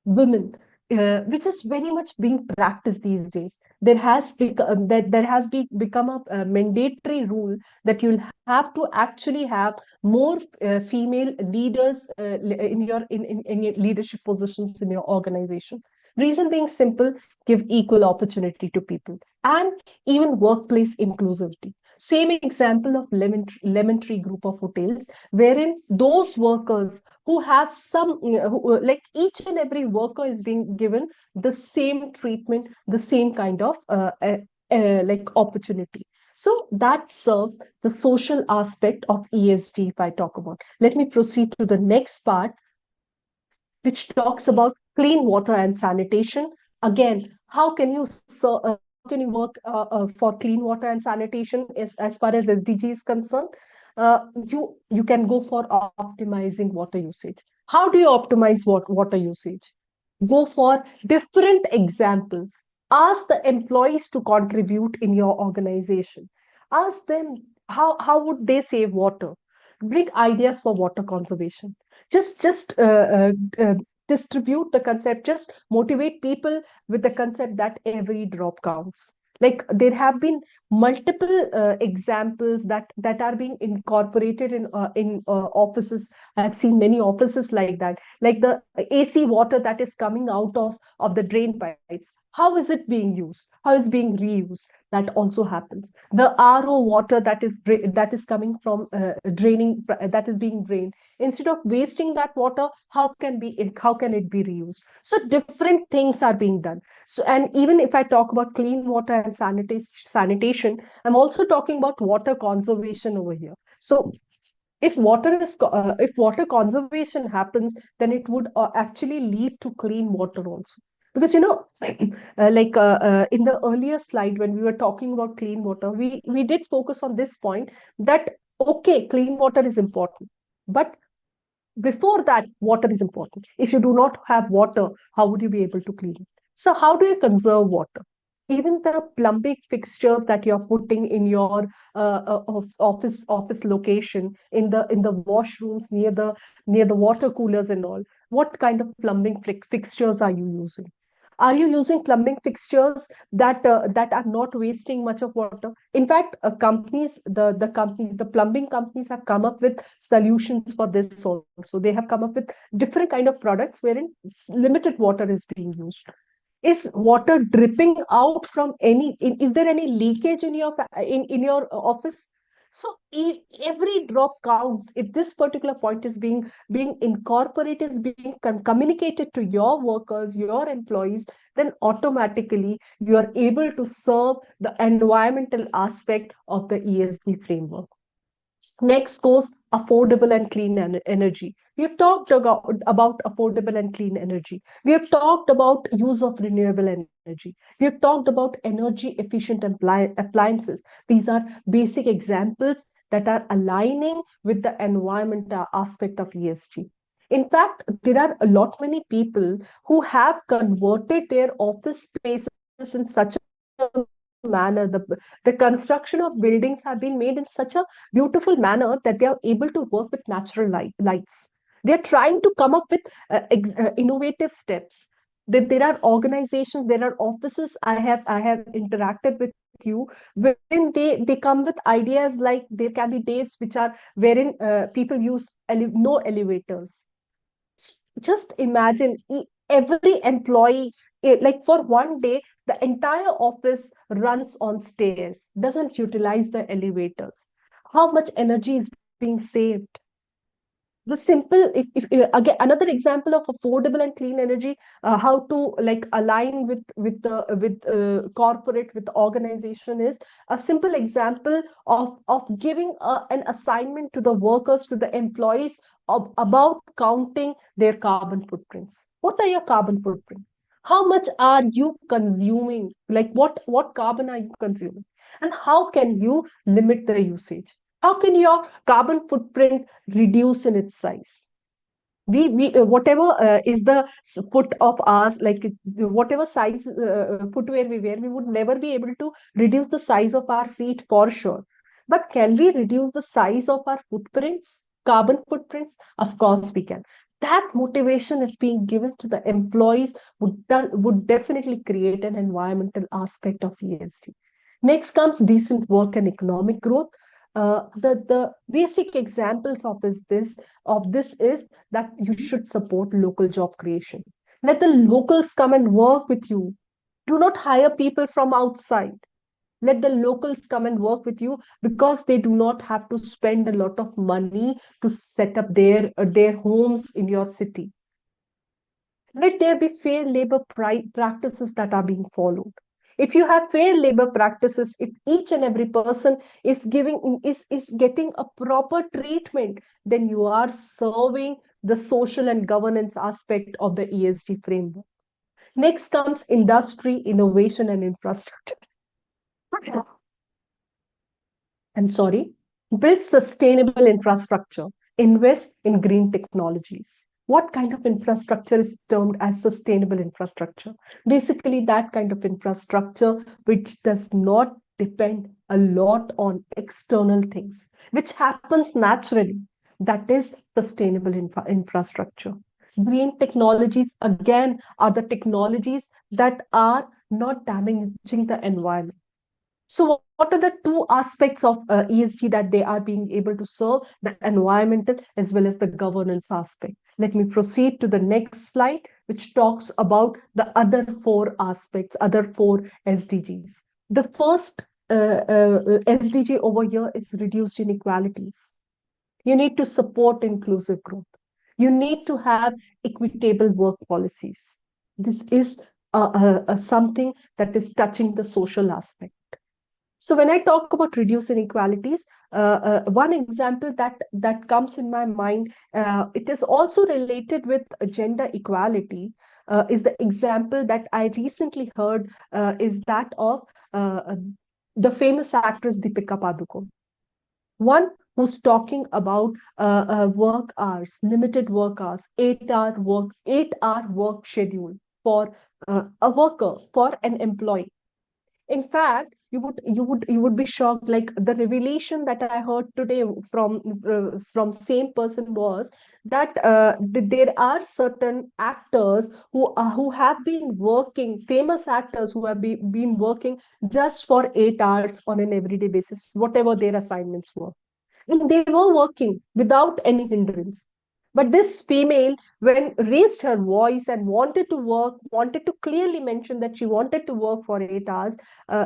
women, which is very much being practiced these days. There has become a mandatory rule that you'll have to actually have more female leaders in your leadership positions in your organization. Reason being simple: give equal opportunity to people, and even workplace inclusivity. Same example of lemon tree group of hotels, wherein those workers who have like each and every worker is being given the same treatment, the same kind of like opportunity. So that serves the social aspect of ESG. If I talk about, let me proceed to the next part, which talks about clean water and sanitation. Again, how can you work for clean water and sanitation as far as SDG is concerned? You can go for optimizing water usage. How do you optimize water usage? Go for different examples. Ask the employees to contribute in your organization. Ask them how would they save water. Bring ideas for water conservation. Just distribute the concept. Just motivate people with the concept that every drop counts. Like there have been multiple examples that are being incorporated in offices. I have seen many offices like that, like the AC water that is coming out of the drain pipes. How is it being used? How is being reused? That also happens. The RO water that is coming from draining, that is being drained. Instead of wasting that water, how can it be reused? So different things are being done. So, and even if I talk about clean water and sanitation, I'm also talking about water conservation over here. So if water conservation happens, then it would actually lead to clean water also. Because in the earlier slide when we were talking about clean water, we did focus on this point that okay, clean water is important, but before that, water is important. If you do not have water, how would you be able to clean it? So how do you conserve water? Even the plumbing fixtures that you're putting in your office location, in the washrooms, near the water coolers and all, what kind of plumbing fixtures are you using? Are you using plumbing fixtures that are not wasting much of water? In fact, the plumbing companies have come up with solutions for this also. They have come up with different kind of products wherein limited water is being used. Is water dripping out from is there any leakage in your office? So every drop counts. If this particular point is being incorporated, is being communicated to your workers, your employees, then automatically you are able to serve the environmental aspect of the ESG framework. Next goes affordable and clean energy. We have talked about affordable and clean energy. We have talked about use of renewable energy. We have talked about energy efficient appliances. These are basic examples that are aligning with the environment aspect of ESG. In fact, there are a lot many people who have converted their office spaces in such a manner. The construction of buildings have been made in such a beautiful manner that they are able to work with natural lights. They are trying to come up with innovative steps. There are organizations, there are offices I have interacted with you, wherein they come with ideas like there can be days which are wherein people use no elevators. Just imagine every employee, like for one day, the entire office runs on stairs, doesn't utilize the elevators. How much energy is being saved? The simple, if again, another example of affordable and clean energy, how to like align with corporate, with the organization, is a simple example of giving an assignment to the workers, to the employees, about counting their carbon footprints. What are your carbon footprints? How much are you consuming? Like what carbon are you consuming? And how can you limit the usage? How can your carbon footprint reduce in its size? We whatever is the foot of ours, like whatever size footwear we wear, we would never be able to reduce the size of our feet for sure. But can we reduce the size of our footprints, carbon footprints? Of course we can. That motivation is being given to the employees would definitely create an environmental aspect of ESG. Next comes decent work and economic growth. The basic examples of this is that you should support local job creation. Let the locals come and work with you. Do not hire people from outside. Let the locals come and work with you, because they do not have to spend a lot of money to set up their homes in your city. Let there be fair labor practices that are being followed. If you have fair labor practices, if each and every person is getting a proper treatment, then you are serving the social and governance aspect of the ESG framework. Next comes industry, innovation, and infrastructure. I'm sorry. Build sustainable infrastructure. Invest in green technologies. What kind of infrastructure is termed as sustainable infrastructure? Basically, that kind of infrastructure which does not depend a lot on external things, which happens naturally. That is sustainable infrastructure. Green technologies, again, are the technologies that are not damaging the environment. So what are the two aspects of ESG that they are being able to serve? The environmental as well as the governance aspect. Let me proceed to the next slide, which talks about the other four aspects, other four SDGs. The first SDG over here is reduced inequalities. You need to support inclusive growth. You need to have equitable work policies. This is something that is touching the social aspect. So when I talk about reduce inequalities, one example that comes in my mind, it is also related with gender equality, is the example that I recently heard, is that of the famous actress Deepika Padukone. One who's talking about work hours, limited work hours, 8-hour work schedule for a worker, for an employee. In fact, you would be shocked. Like the revelation that I heard today from same person was that there are certain actors who have been working, famous actors who have been working just for 8 hours on an everyday basis, whatever their assignments were. And they were working without any hindrance. But this female, when raised her voice and wanted to work, wanted to clearly mention that she wanted to work for 8 hours,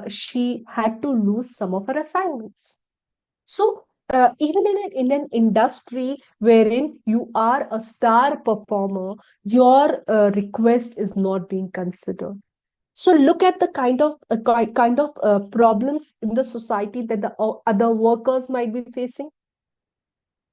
she had to lose some of her assignments. So even in an industry wherein you are a star performer, your request is not being considered. So look at the kind of problems in the society that the other workers might be facing.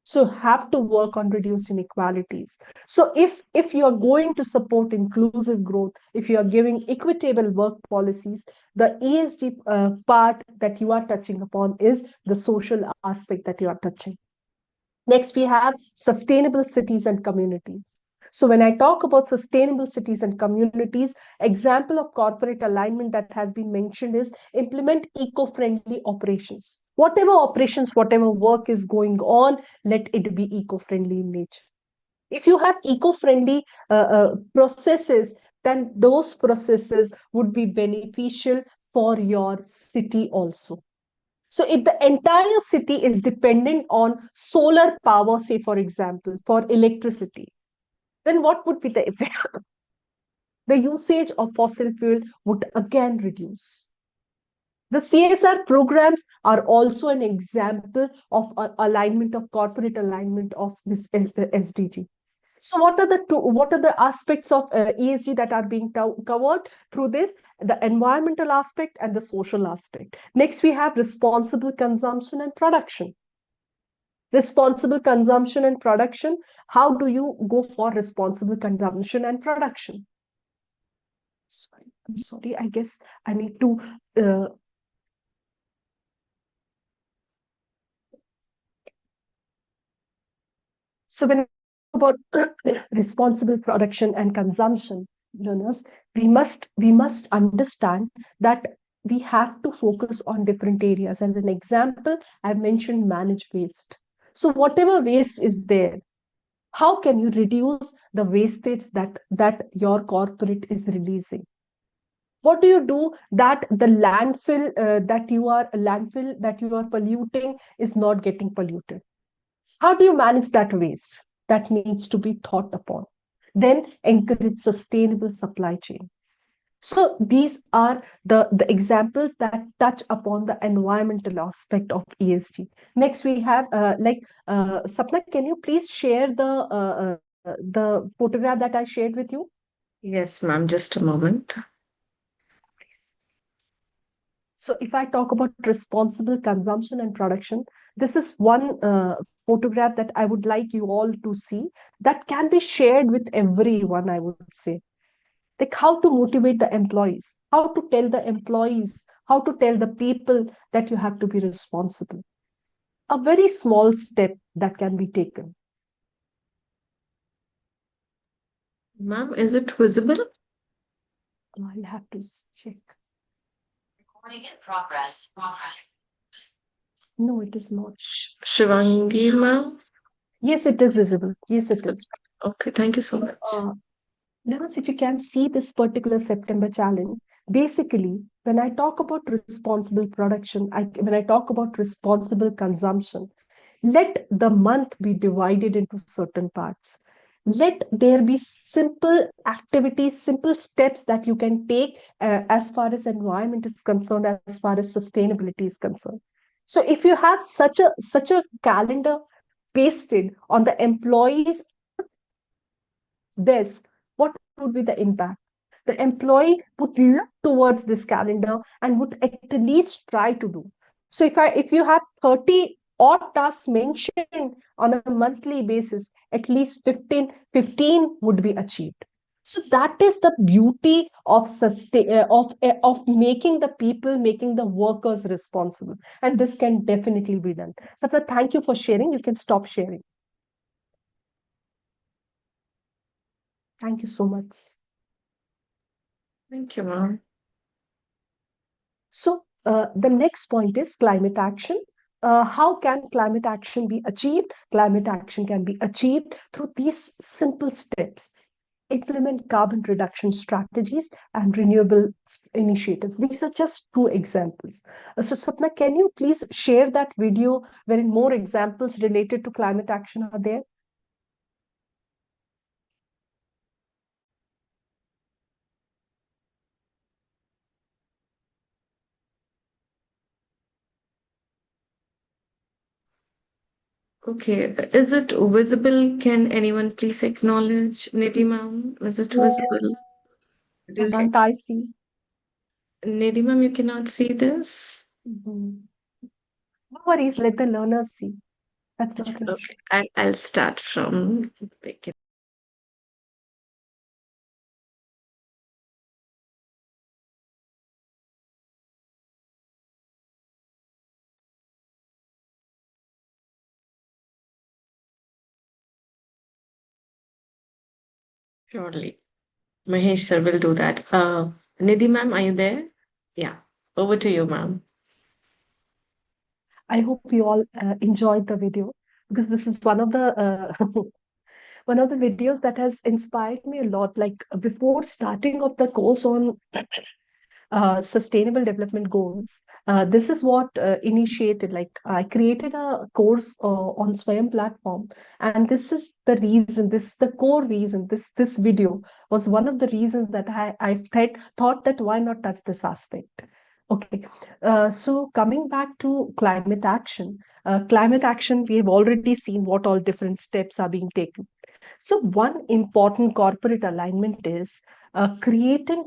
So have to work on reduced inequalities. So if you are going to support inclusive growth, if you are giving equitable work policies, the ESG part that you are touching upon is the social aspect that you are touching. Next, we have sustainable cities and communities. So when I talk about sustainable cities and communities, example of corporate alignment that has been mentioned is implement eco-friendly operations. Whatever operations, whatever work is going on, let it be eco-friendly in nature. If you have eco-friendly processes, then those processes would be beneficial for your city also. So if the entire city is dependent on solar power, say for example, for electricity, then what would be the effect? The usage of fossil fuel would again reduce. The CSR programs are also an example of alignment of corporate alignment of this SDG. So what are the aspects of ESG that are being covered through this? The environmental aspect and the social aspect. Next, we have responsible consumption and production. Responsible consumption and production. How do you go for responsible consumption and production? I'm sorry, I guess I need to so when about responsible production and consumption, learners, we must understand that we have to focus on different areas. As an example, I've mentioned manage waste. So whatever waste is there, how can you reduce the wastage that your corporate is releasing? What do you do that the landfill that you are polluting is not getting polluted? How do you manage that waste? That needs to be thought upon. Then encourage sustainable supply chain. So these are the examples that touch upon the environmental aspect of ESG. Next, we have Sapna, can you please share the photograph that I shared with you? Yes, ma'am, just a moment. So if I talk about responsible consumption and production, this is one photograph that I would like you all to see that can be shared with everyone, I would say. Like how to motivate the employees, how to tell the employees, how to tell the people that you have to be responsible. A very small step that can be taken. Ma'am, is it visible? I'll have to check. Recording in progress. No, it is not. Shivangi, ma'am? Yes, it is visible. Yes, it is. Okay, thank you so much. Learners, if you can see this particular September challenge, basically, when I talk about responsible production, when I talk about responsible consumption, let the month be divided into certain parts. Let there be simple activities, simple steps that you can take as far as environment is concerned, as far as sustainability is concerned. So if you have such a calendar pasted on the employees' desk, what would be the impact? The employee would look towards this calendar and would at least try to do. So if you have 30 odd tasks mentioned on a monthly basis, at least 15 would be achieved. So that is the beauty of making the people, making the workers responsible. And this can definitely be done. Sapna, thank you for sharing. You can stop sharing. Thank you so much. Thank you, ma'am. So the next point is climate action. How can climate action be achieved? Climate action can be achieved through these simple steps. Implement carbon reduction strategies and renewable initiatives. These are just two examples. So Sapna, can you please share that video wherein more examples related to climate action are there? Okay, is it visible? Can anyone please acknowledge? Nidhi ma'am, is it visible? It is Can't I see? Nidhi ma'am, you cannot see this? No worries, let the learners see. That's not an issue. Okay, I'll start from the beginning. Surely. Mahesh sir will do that. Nidhi ma'am, are you there? Yeah. Over to you, ma'am. I hope you all enjoyed the video, because this is one of the one of the videos that has inspired me a lot. Like before starting of the course on sustainable development goals, this is what initiated. Like I created a course on Swayam platform, and this is the reason. This is the core reason. This video was one of the reasons that I thought that why not touch this aspect. Okay, so coming back to climate action. Climate action, we have already seen what all different steps are being taken. So one important corporate alignment is creating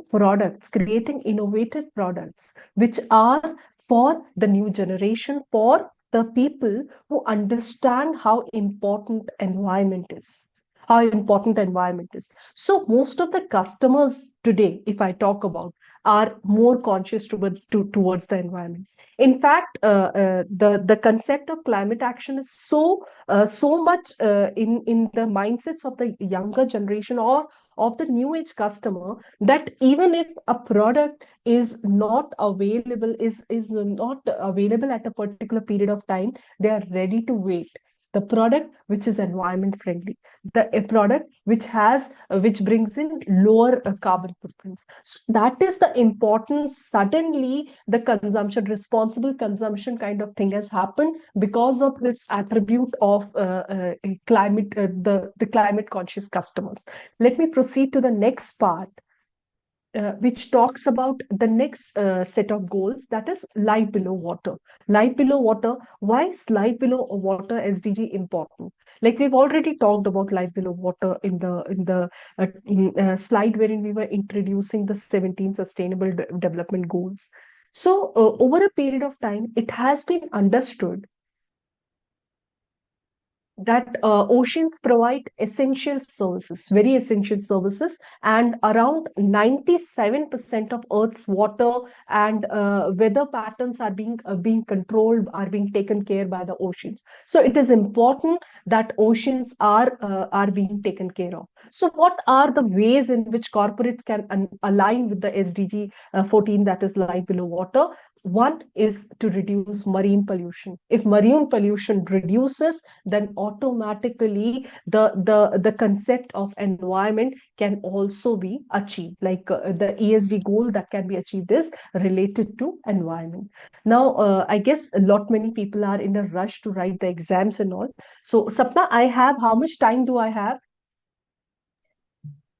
innovative products, which are for the new generation, for the people who understand how important environment is. How important environment is. So most of the customers today, if I talk about, are more conscious towards the environment. In fact, the concept of climate action is so much in the mindsets of the younger generation or of the new age customer, that even if a product is not available at a particular period of time, they are ready to wait the product which is environment friendly, the a product which brings in lower carbon footprints. So that is the importance. Suddenly the consumption, responsible consumption kind of thing has happened because of this attribute of the climate conscious customers. Let me proceed to the next part, which talks about the next set of goals, that is life below water. Life below water. Why is life below water SDG important? Like we've already talked about life below water in slide wherein we were introducing the 17 sustainable development goals. So over a period of time, it has been understood that oceans provide essential services, very essential services, and around 97% of Earth's water and weather patterns are being controlled, are being taken care by the oceans. So it is important that oceans are being taken care of. So what are the ways in which corporates can align with the SDG 14, that is life below water? One is to reduce marine pollution. If marine pollution reduces, then automatically the concept of environment can also be achieved. Like the ESG goal that can be achieved is related to environment. Now, I guess many people are in a rush to write the exams and all. So, Sapna, how much time do I have?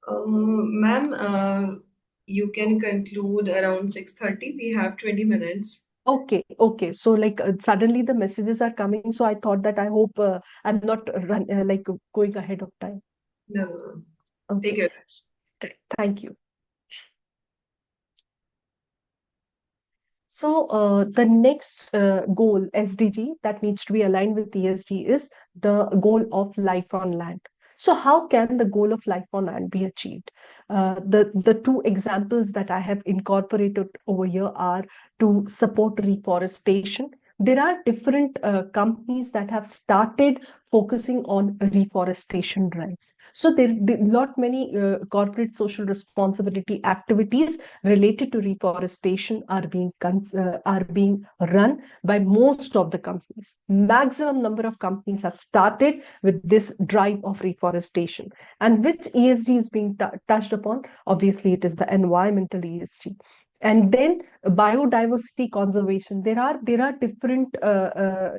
Ma'am, you can conclude around 6:30. We have 20 minutes. Okay. So like suddenly the messages are coming. So I thought that I hope I'm not going ahead of time. No. Okay. Take your time. Thank you. So the next goal, SDG, that needs to be aligned with ESG is the goal of life on land. So how can the goal of life on land be achieved? The two examples that I have incorporated over here are to support reforestation. There are different companies that have started focusing on reforestation drives. So there lot many corporate social responsibility activities related to reforestation are being run by most of the companies. Maximum number of companies have started with this drive of reforestation. And which ESG is being touched upon? Obviously, it is the environmental ESG. And then biodiversity conservation. There are different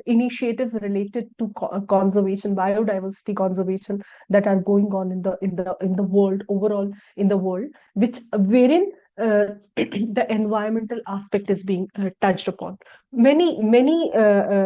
initiatives related to conservation, biodiversity conservation, that are going on in the world, overall in the world, wherein the environmental aspect is being touched upon. Many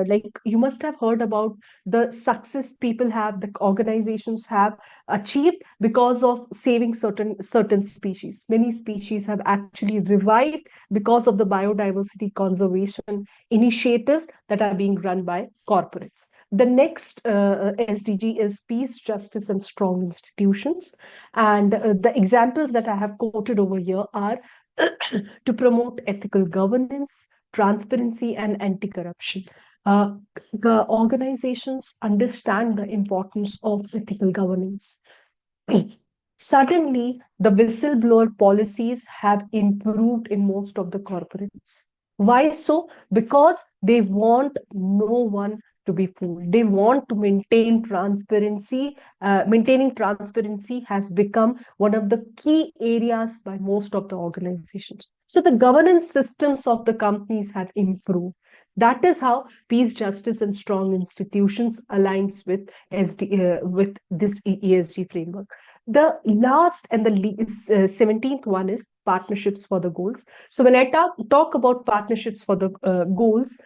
like you must have heard about the success the organizations have achieved because of saving certain species. Many species have actually revived because of the biodiversity conservation initiatives that are being run by corporates. The next SDG is peace, justice, and strong institutions. And the examples that I have quoted over here are to promote ethical governance, transparency, and anti-corruption. Uh, the organizations understand the importance of ethical governance. Suddenly, the whistleblower policies have improved in most of the corporates. Why so? Because they want no one to be fooled. They want to maintain transparency. Maintaining transparency has become one of the key areas by most of the organizations. So the governance systems of the companies have improved. That is how peace, justice, and strong institutions aligns with with this ESG framework. The last and the 17th one is partnerships for the goals. So when I talk about partnerships for the goals,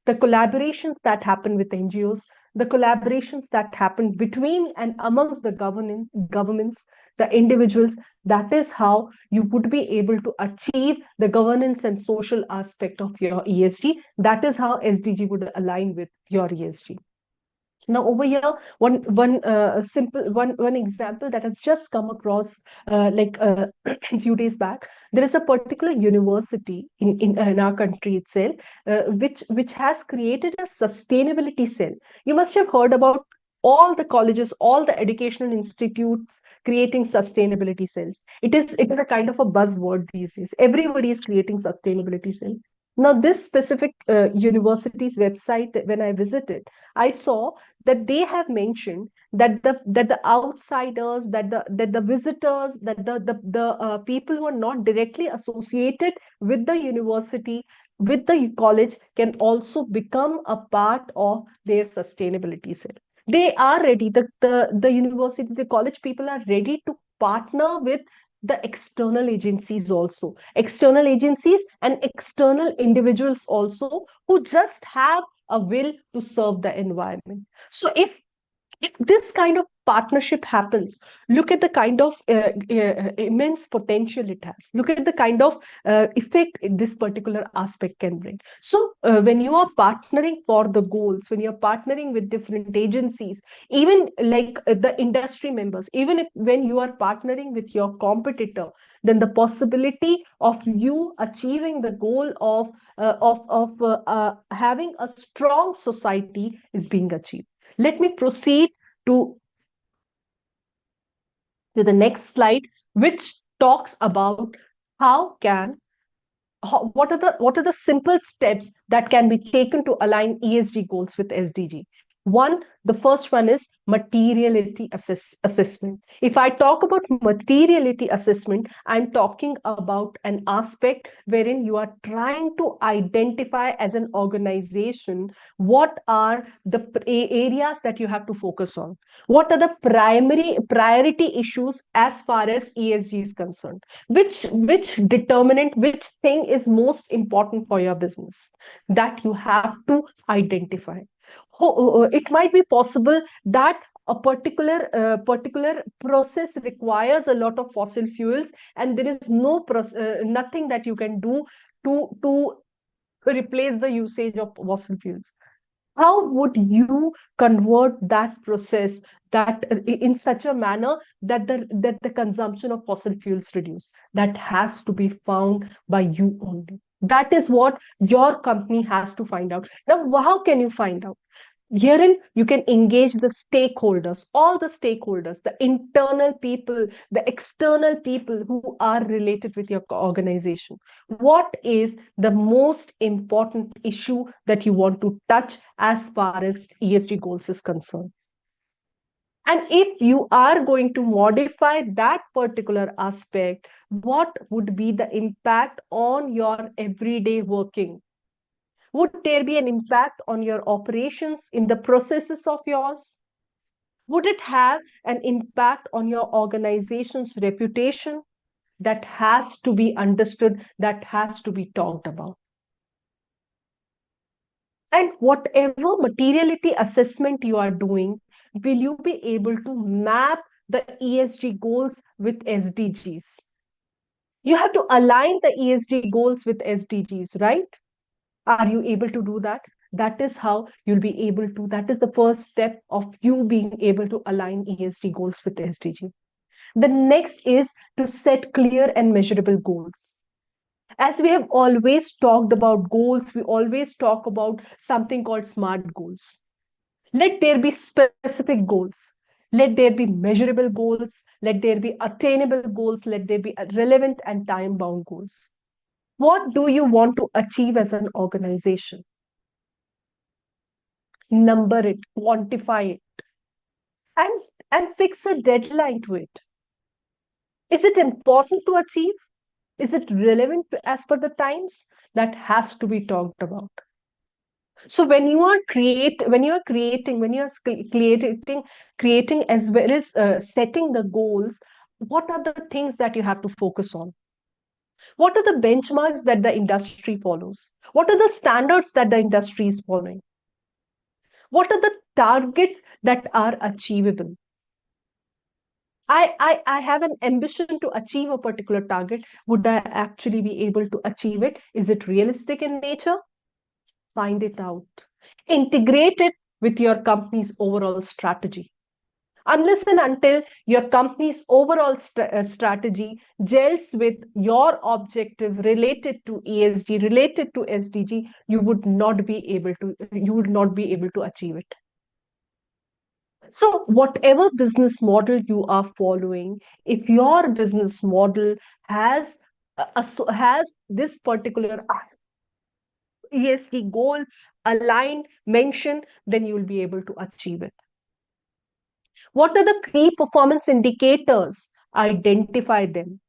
the collaborations that happen with NGOs, the collaborations that happen between and amongst the governments, the individuals, that is how you would be able to achieve the governance and social aspect of your ESG. That is how SDG would align with your ESG. Now over here, one example that has just come across a few days back. There is a particular university in our country itself, which has created a sustainability cell. You must have heard about all the colleges, all the educational institutes creating sustainability cells. It is a kind of a buzzword these days. Everybody is creating sustainability cells. Now, this specific university's website, when I visited, I saw that they have mentioned that the outsiders, that the visitors, that the people who are not directly associated with the university, with the college, can also become a part of their sustainability cell. They are ready. The university, the college people are ready to partner with the external agencies also, external agencies and external individuals also, who just have a will to serve the environment. So if this kind of partnership happens, look at the kind of immense potential it has. Look at the kind of effect this particular aspect can bring. So when you are partnering for the goals, when you're partnering with different agencies, even like the industry members, even if when you are partnering with your competitor, then the possibility of you achieving the goal of having a strong society is being achieved. Let me proceed to the next slide, which talks about what are the simple steps that can be taken to align ESG goals with SDG. The first one is materiality assessment. If I talk about materiality assessment, I'm talking about an aspect wherein you are trying to identify as an organization what are the areas that you have to focus on. What are the priority issues as far as ESG is concerned? Which determinant, which thing is most important for your business, that you have to identify. It might be possible that a particular process requires a lot of fossil fuels, and there is nothing that you can do to replace the usage of fossil fuels. How would you convert that process that in such a manner that the consumption of fossil fuels reduce? That has to be found by you only. That is what your company has to find out. Now, how can you find out? Herein, you can engage the stakeholders, all the stakeholders, the internal people, the external people who are related with your organization. What is the most important issue that you want to touch as far as ESG goals is concerned? And if you are going to modify that particular aspect, what would be the impact on your everyday working? Would there be an impact on your operations in the processes of yours? Would it have an impact on your organization's reputation? That has to be understood, that has to be talked about. And whatever materiality assessment you are doing, will you be able to map the ESG goals with SDGs? You have to align the ESG goals with SDGs, right? Are you able to do that? That is how you'll be able to, that is the first step of you being able to align ESG goals with SDG. The next is to set clear and measurable goals. As we have always talked about goals, we always talk about something called SMART goals. Let there be specific goals. Let there be measurable goals. Let there be attainable goals. Let there be relevant and time-bound goals. What do you want to achieve as an organization? Number it, quantify it, and fix a deadline to it. Is it important to achieve? Is it relevant as per the times? That has to be talked about. So when you are creating as well as setting the goals, what are the things that you have to focus on? What are the benchmarks that the industry follows? What are the standards that the industry is following? What are the targets that are achievable? I have an ambition to achieve a particular target. Would I actually be able to achieve it? Is it realistic in nature? Find it out. Integrate it with your company's overall strategy. Unless and until your company's overall strategy gels with your objective related to ESG, related to SDG, you would not be able to achieve it. So whatever business model you are following, if your business model has this particular ESG goal aligned, mentioned, then you will be able to achieve it. What are the key performance indicators? Identify them.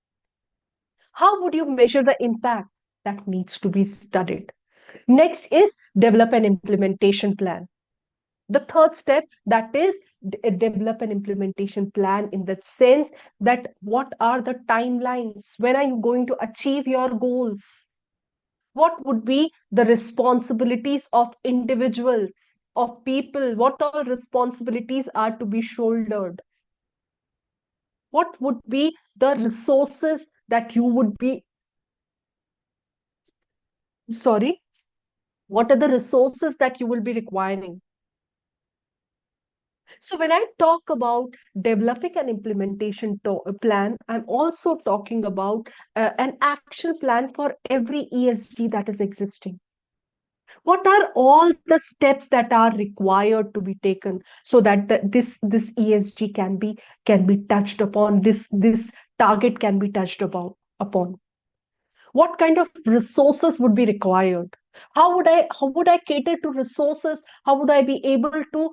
How would you measure the impact? That needs to be studied. Next is develop an implementation plan. The third step, that is develop an implementation plan in the sense that what are the timelines? When are you going to achieve your goals? What would be the responsibilities of individuals, of people? What all responsibilities are to be shouldered? What would be the resources that you would be, what are the resources that you will be requiring? So when I talk about developing an implementation plan, I'm also talking about an action plan for every ESG that is existing. What are all the steps that are required to be taken so that this ESG can be touched upon, this target can be touched upon? What kind of resources would be required? How would I cater to resources? How would I be able to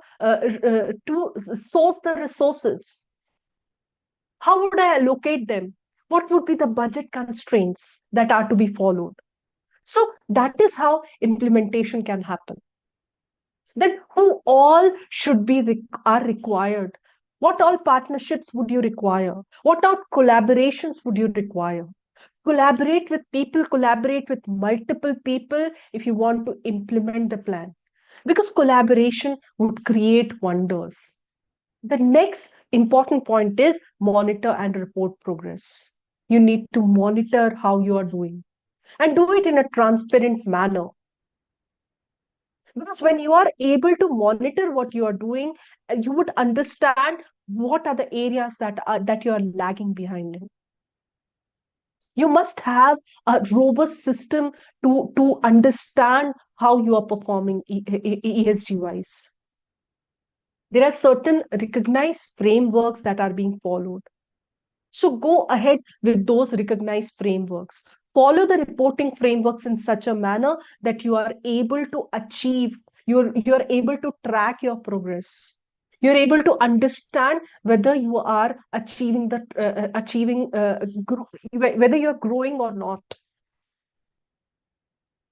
source the resources? How would I allocate them? What would be the budget constraints that are to be followed? So that is how implementation can happen. Then who all are required? What all partnerships would you require? What all collaborations would you require? Collaborate with people, collaborate with multiple people if you want to implement the plan, because collaboration would create wonders. The next important point is monitor and report progress. You need to monitor how you are doing and do it in a transparent manner. Because when you are able to monitor what you are doing, you would understand what are the areas that you are lagging behind in. You must have a robust system to understand how you are performing ESG wise. There are certain recognized frameworks that are being followed. So go ahead with those recognized frameworks. Follow the reporting frameworks in such a manner that you are able to achieve, you're able to track your progress. You're able to understand whether you are achieving whether you're growing or not.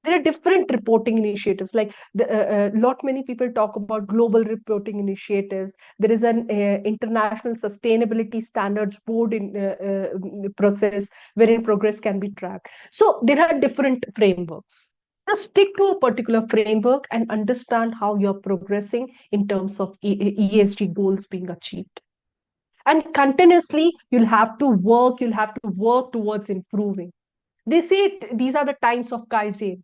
There are different reporting initiatives, like many people talk about global reporting initiatives. There is an international sustainability standards board in process wherein progress can be tracked. So there are different frameworks. Just stick to a particular framework and understand how you're progressing in terms of ESG goals being achieved. And continuously, you'll have to work towards improving. They say these are the times of Kaizen.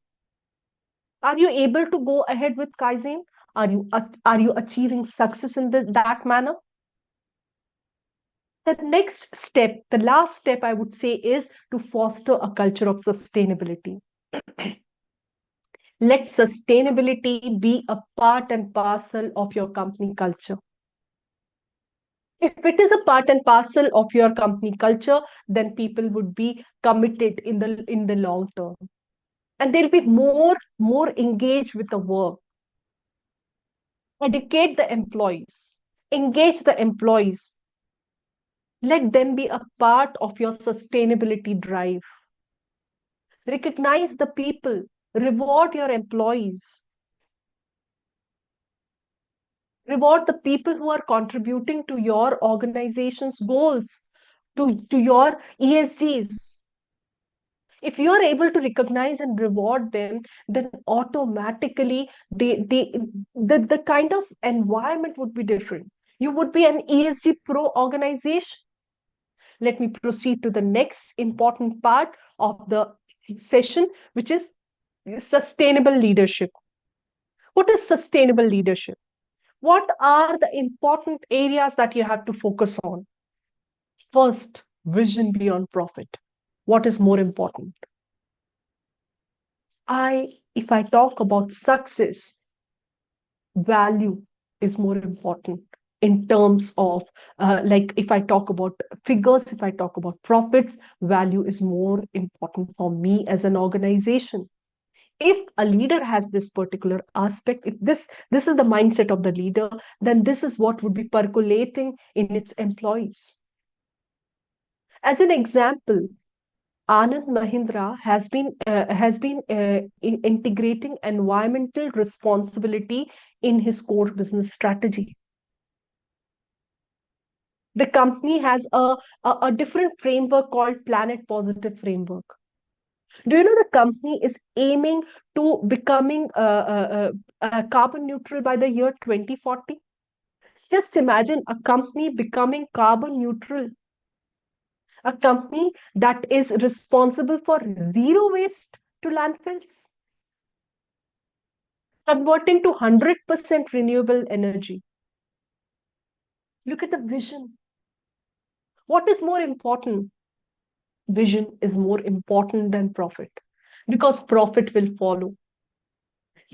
Are you able to go ahead with Kaizen? Are you achieving success in that manner? The next step, the last step I would say, is to foster a culture of sustainability. Let sustainability be a part and parcel of your company culture. If it is a part and parcel of your company culture, then people would be committed in the long term, and they'll be more engaged with the work. Educate the employees, engage the employees, let them be a part of your sustainability drive. Recognize the people, reward your employees, reward the people who are contributing to your organization's goals, to your ESGs. If you are able to recognize and reward them, then automatically the kind of environment would be different. You would be an ESG pro organization. Let me proceed to the next important part of the session, which is sustainable leadership. What is sustainable leadership? What are the important areas that you have to focus on? First, vision beyond profit. What is more important? If I talk about success, value is more important in terms of, like, if I talk about figures, if I talk about profits, value is more important for me as an organization. If a leader has this particular aspect, if this is the mindset of the leader, then this is what would be percolating in its employees. As an example, Anand Mahindra has been integrating environmental responsibility in his core business strategy. The company has a different framework called Planet Positive Framework. Do you know the company is aiming to becoming carbon neutral by the year 2040? Just imagine a company becoming carbon neutral, a company that is responsible for zero waste to landfills, converting to 100% renewable energy. Look at the vision. What is more important? Vision is more important than profit, because profit will follow.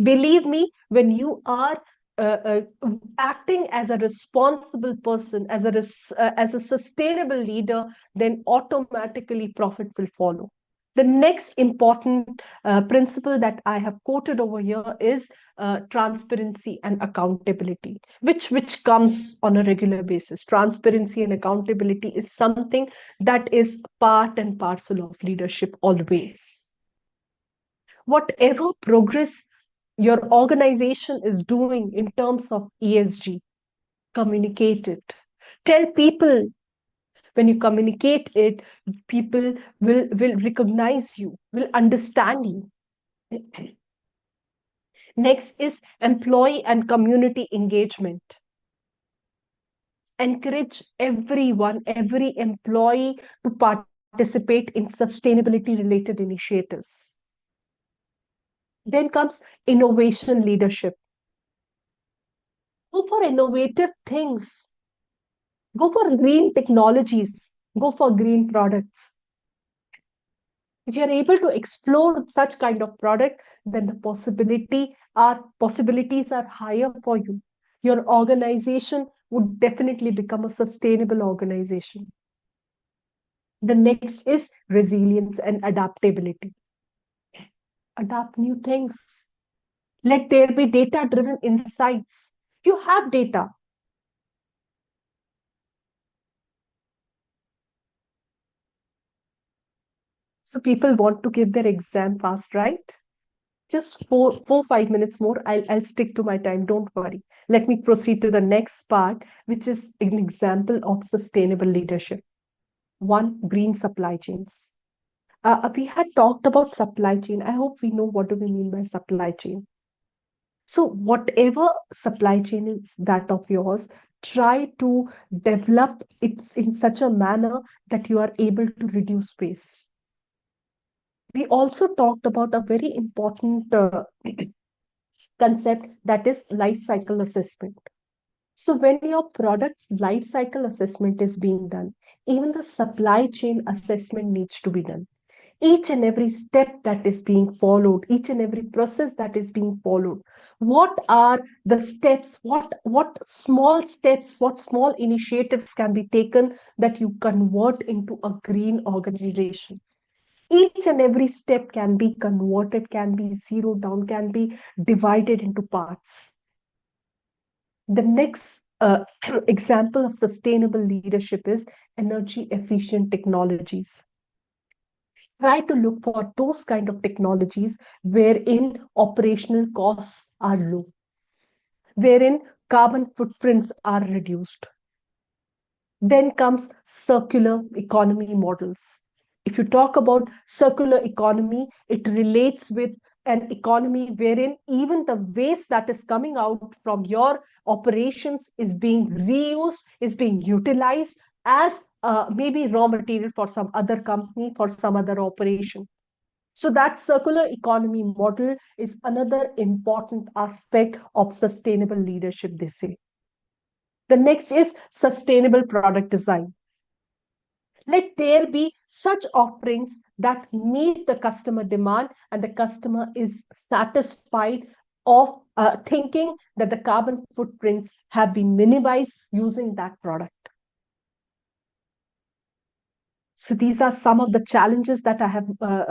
Believe me, when you are acting as a responsible person, as a sustainable leader, then automatically profit will follow. The next important principle that I have quoted over here is transparency and accountability, which comes on a regular basis. Transparency and accountability is something that is part and parcel of leadership always. Whatever progress your organization is doing in terms of ESG, communicate it. Tell people. When you communicate it, people will recognize you, will understand you. Next is employee and community engagement. Encourage everyone, every employee, to participate in sustainability related initiatives. Then comes innovation leadership. Go for innovative things. Go for green technologies. Go for green products. If you're able to explore such kind of product, then the possibilities are higher for you. Your organization would definitely become a sustainable organization. The next is resilience and adaptability. Adapt new things. Let there be data-driven insights. You have data. So people want to give their exam fast, right? Just 5 minutes more. I'll stick to my time. Don't worry. Let me proceed to the next part, which is an example of sustainable leadership. One, green supply chains. We had talked about supply chain. I hope we know what do we mean by supply chain. So whatever supply chain is that of yours, try to develop it in such a manner that you are able to reduce waste. We also talked about a very important concept, that is life cycle assessment. So when your product's life cycle assessment is being done, even the supply chain assessment needs to be done. Each and every step that is being followed, each and every process that is being followed. What are the steps? What small steps, what small initiatives can be taken that you convert into a green organization? Each and every step can be converted, can be zeroed down, can be divided into parts. The next example of sustainable leadership is energy efficient technologies. Try to look for those kind of technologies wherein operational costs are low, wherein carbon footprints are reduced. Then comes circular economy models. If you talk about circular economy, it relates with an economy wherein even the waste that is coming out from your operations is being reused, is being utilized as maybe raw material for some other company, for some other operation. So that circular economy model is another important aspect of sustainable leadership, they say. The next is sustainable product design. Let there be such offerings that meet the customer demand and the customer is satisfied of thinking that the carbon footprints have been minimized using that product. So these are some of the challenges that I have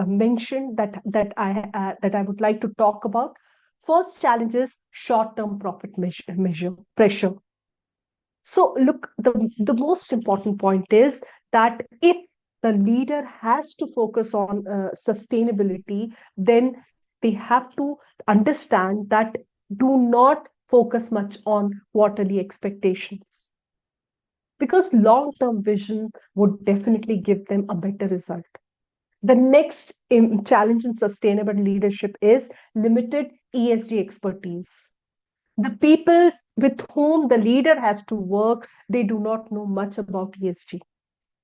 mentioned that I would like to talk about. First challenge is short-term profit pressure. So look, the most important point is that if the leader has to focus on sustainability, then they have to understand that do not focus much on quarterly expectations, because long-term vision would definitely give them a better result. The next challenge in sustainable leadership is limited ESG expertise. The people with whom the leader has to work, they do not know much about ESG.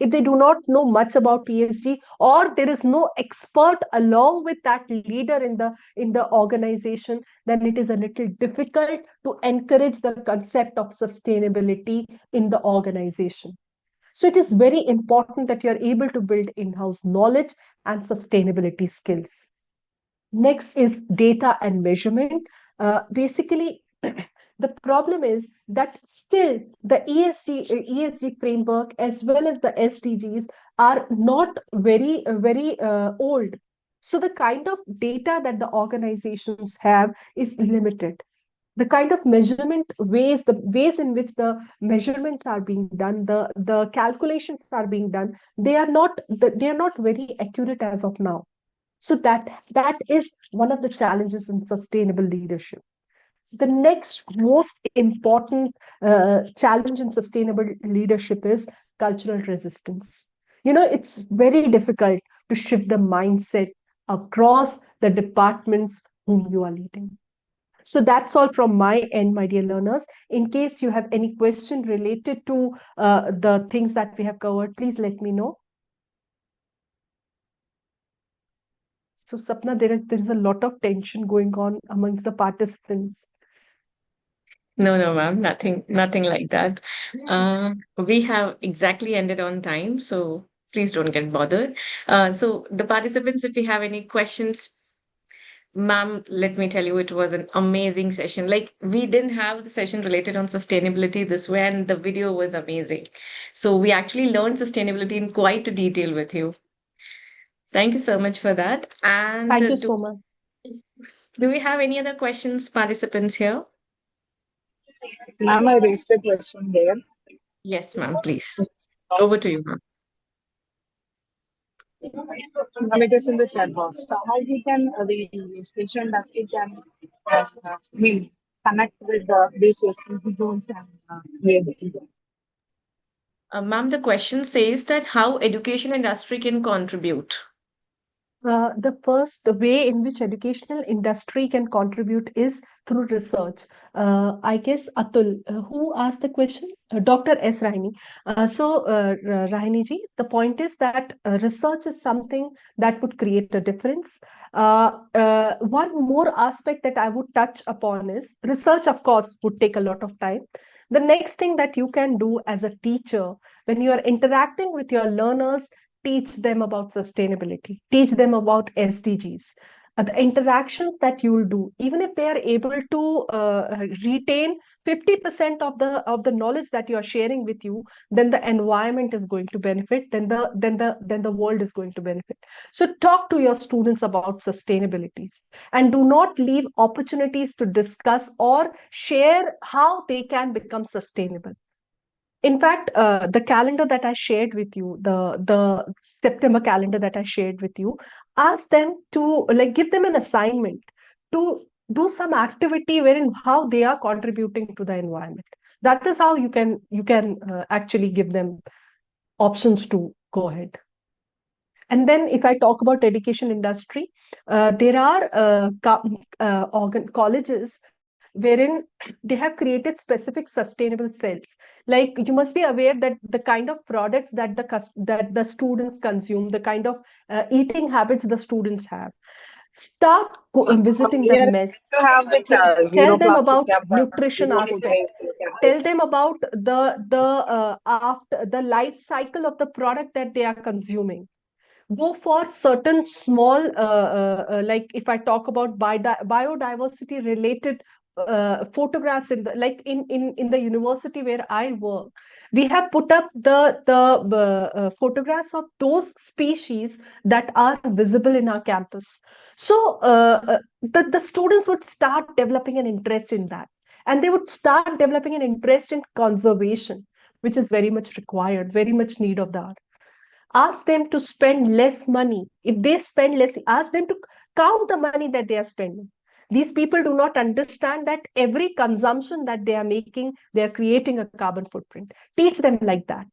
If they do not know much about ESG, or there is no expert along with that leader in the organization, then it is a little difficult to encourage the concept of sustainability in the organization. So it is very important that you are able to build in-house knowledge and sustainability skills. Next is data and measurement. Basically, the problem is that still the ESG framework as well as the SDGs are not very old. So the kind of data that the organizations have is limited. The kind of measurement ways, the ways in which the measurements are being done, the calculations are being done, they are not very accurate as of now. So that is one of the challenges in sustainable leadership. The next most important challenge in sustainable leadership is cultural resistance. It's very difficult to shift the mindset across the departments whom you are leading. So that's all from my end, my dear learners. In case you have any question related to the things that we have covered, please let me know. So Sapna, there is a lot of tension going on amongst the participants. No, ma'am, nothing like that. We have exactly ended on time, so please don't get bothered. So the participants, if you have any questions, ma'am, let me tell you, it was an amazing session. Like, we didn't have the session related on sustainability this way, and the video was amazing. So we actually learned sustainability in quite a detail with you. Thank you so much for that. And thank you so much. Do we have any other questions, participants here? Ma'am, I raised a question there. Yes, ma'am, please. Over to you, ma'am. Ma'am, it is in the chat box. So how we can, the education industry can connect with these institutions and ESG? Ma'am, the question says that how education industry can contribute. The first way in which educational industry can contribute is through research. I guess Atul, who asked the question? Dr. S. Raini. Raini ji, the point is that research is something that would create a difference. One more aspect that I would touch upon is research, of course, would take a lot of time. The next thing that you can do as a teacher when you are interacting with your learners, teach them about sustainability, teach them about SDGs. The interactions that you will do, even if they are able to retain 50% of the knowledge that you are sharing with you, then the environment is going to benefit, then the world is going to benefit. So talk to your students about sustainabilities and do not leave opportunities to discuss or share how they can become sustainable. In fact, the calendar that I shared with you, the September calendar that I shared with you, ask them to like give them an assignment to do some activity wherein how they are contributing to the environment. That is how you can actually give them options to go ahead. And then if I talk about education industry, there are colleges wherein they have created specific sustainable cells. Like you must be aware that the kind of products that the students consume, the kind of eating habits the students have. Start visiting We the are mess. to have the Tell zero them plastic about nutrition zero food aspect. waste Tell campus. them about the after the life cycle of the product that they are consuming. Go for certain small like if I talk about biodiversity related photographs in the like in the university where I work, we have put up the photographs of those species that are visible in our campus. So the students would start developing an interest in that, and they would start developing an interest in conservation, which is very much required, very much need of the hour. Ask them to spend less money. If they spend less, ask them to count the money that they are spending. These people do not understand that every consumption that they are making, they are creating a carbon footprint. Teach them like that.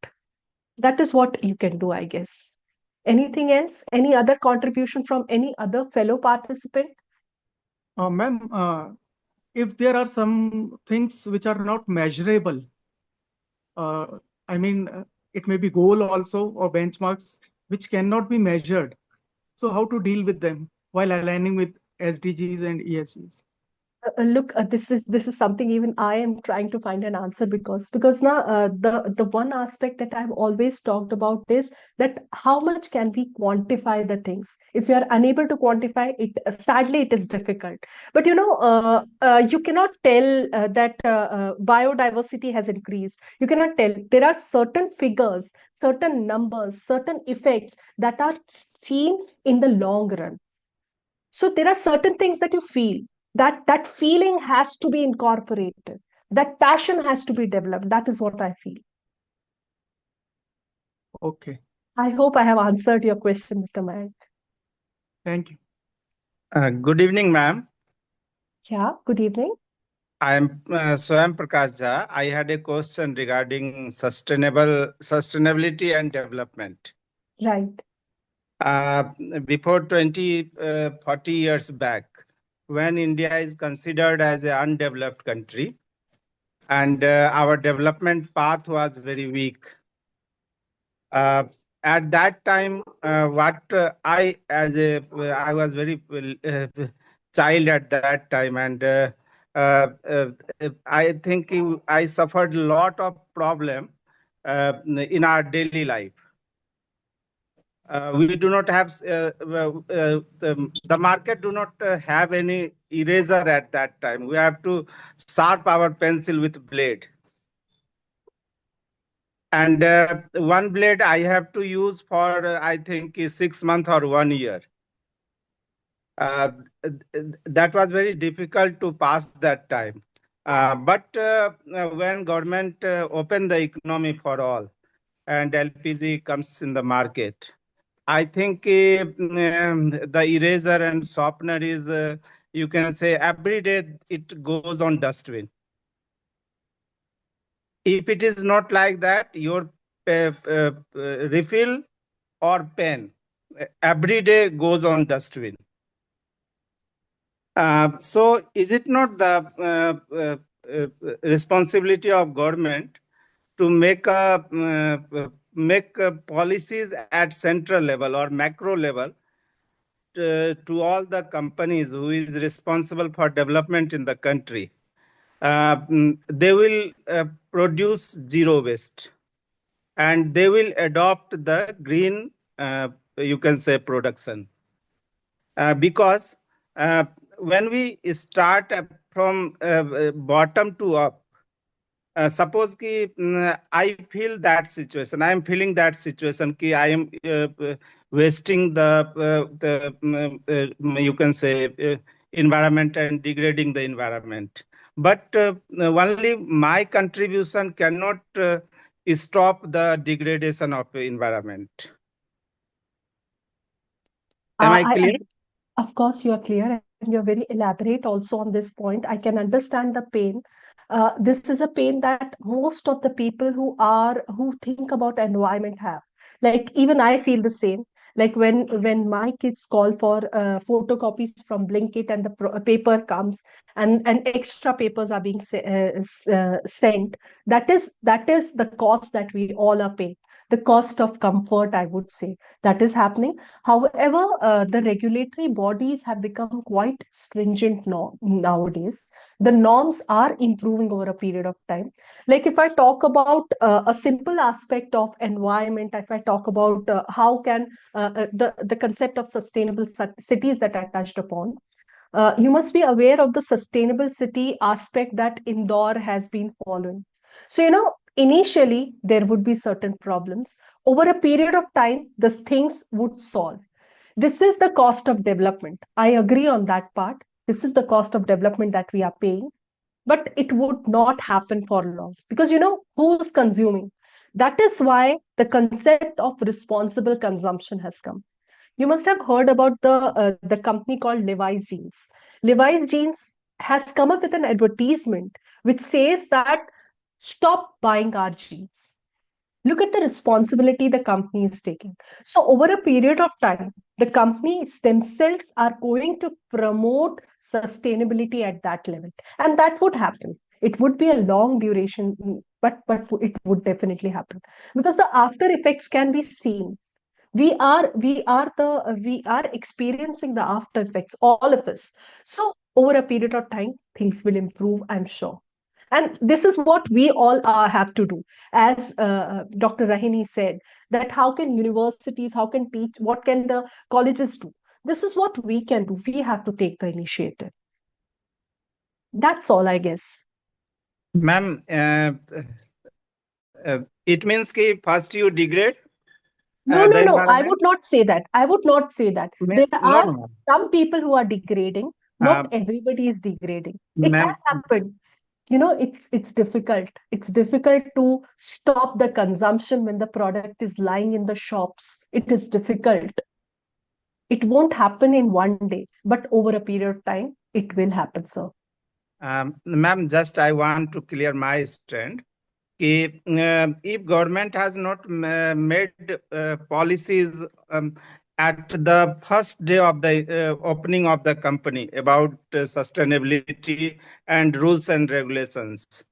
That is what you can do, I guess. Anything else? Any other contribution from any other fellow participant? Ma'am, if there are some things which are not measurable, uh, I mean, it may be goal also or benchmarks which cannot be measured. So how to deal with them while aligning with SDGs and ESGs? Look, this is something even I am trying to find an answer because now the one aspect that I've always talked about is that how much can we quantify the things? If you are unable to quantify it, sadly it is difficult. But you cannot tell that biodiversity has increased. You cannot tell. There are certain figures, certain numbers, certain effects that are seen in the long run. So there are certain things that you feel, that feeling has to be incorporated, that passion has to be developed. That is what I feel. Okay, I hope I have answered your question, Mr. Mayank. thank you. Good evening, ma'am. Yeah, good evening. I am Swayam Prakash Jha. I had a question regarding sustainability and development. Right. Before 40 years back, when India is considered as an undeveloped country, and our development path was very weak. At that time, what I was very child at that time, and I think I suffered a lot of problem in our daily life. We do not have the market do not have any eraser at that time. We have to sharp our pencil with blade. And one blade I have to use for, I think, 6 months or 1 year. That was very difficult to pass that time. But when government opened the economy for all and LPG comes in the market, I think the eraser and sharpener is, you can say, every day it goes on dustbin. If it is not like that, your refill or pen, every day goes on dustbin. So is it not the responsibility of government to make policies at central level or macro level to all the companies who is responsible for development in the country? They will produce zero waste, and they will adopt the green, you can say, production. Because when we start from bottom to up, suppose ki I feel that situation, I am feeling that situation ki I am wasting the you can say environment and degrading the environment. But only my contribution cannot stop the degradation of the environment. Am I clear? Of course, you are clear and you're very elaborate also on this point. I can understand the pain. This is a pain that most of the people who think about environment have. Like even I feel the same. Like when my kids call for photocopies from Blinkit and the paper comes and extra papers are being sent. That is the cost that we all are paying. The cost of comfort, I would say, that is happening. However, the regulatory bodies have become quite stringent nowadays. The norms are improving over a period of time. Like if I talk about a simple aspect of environment, if I talk about how can the concept of sustainable cities that I touched upon, you must be aware of the sustainable city aspect that Indore has been following. So, initially there would be certain problems. Over a period of time, these things would solve. This is the cost of development. I agree on that part. This is the cost of development that we are paying, but it would not happen for long because who's consuming? That is why the concept of responsible consumption has come. You must have heard about the company called Levi's Jeans. Levi's Jeans has come up with an advertisement which says that stop buying our jeans. Look at the responsibility the company is taking. So over a period of time, the companies themselves are going to promote sustainability at that level, and that would happen. It would be a long duration, but it would definitely happen because the after effects can be seen. We are experiencing the after effects, all of us. So over a period of time, things will improve, I'm sure. And this is what we all have to do. As Dr. Rahini said, that how can universities, how can teach, what can the colleges do? This is what we can do. We have to take the initiative. That's all, I guess. Ma'am, it means that first you degrade. No, I would not say that. I would not say that. There are some people who are degrading. Not everybody is degrading. It has happened. It's difficult. It's difficult to stop the consumption when the product is lying in the shops. It is difficult. It won't happen in one day, but over a period of time, it will happen, sir. Ma'am, just I want to clear my stand. If government has not made policies at the first day of the opening of the company about sustainability and rules and regulations,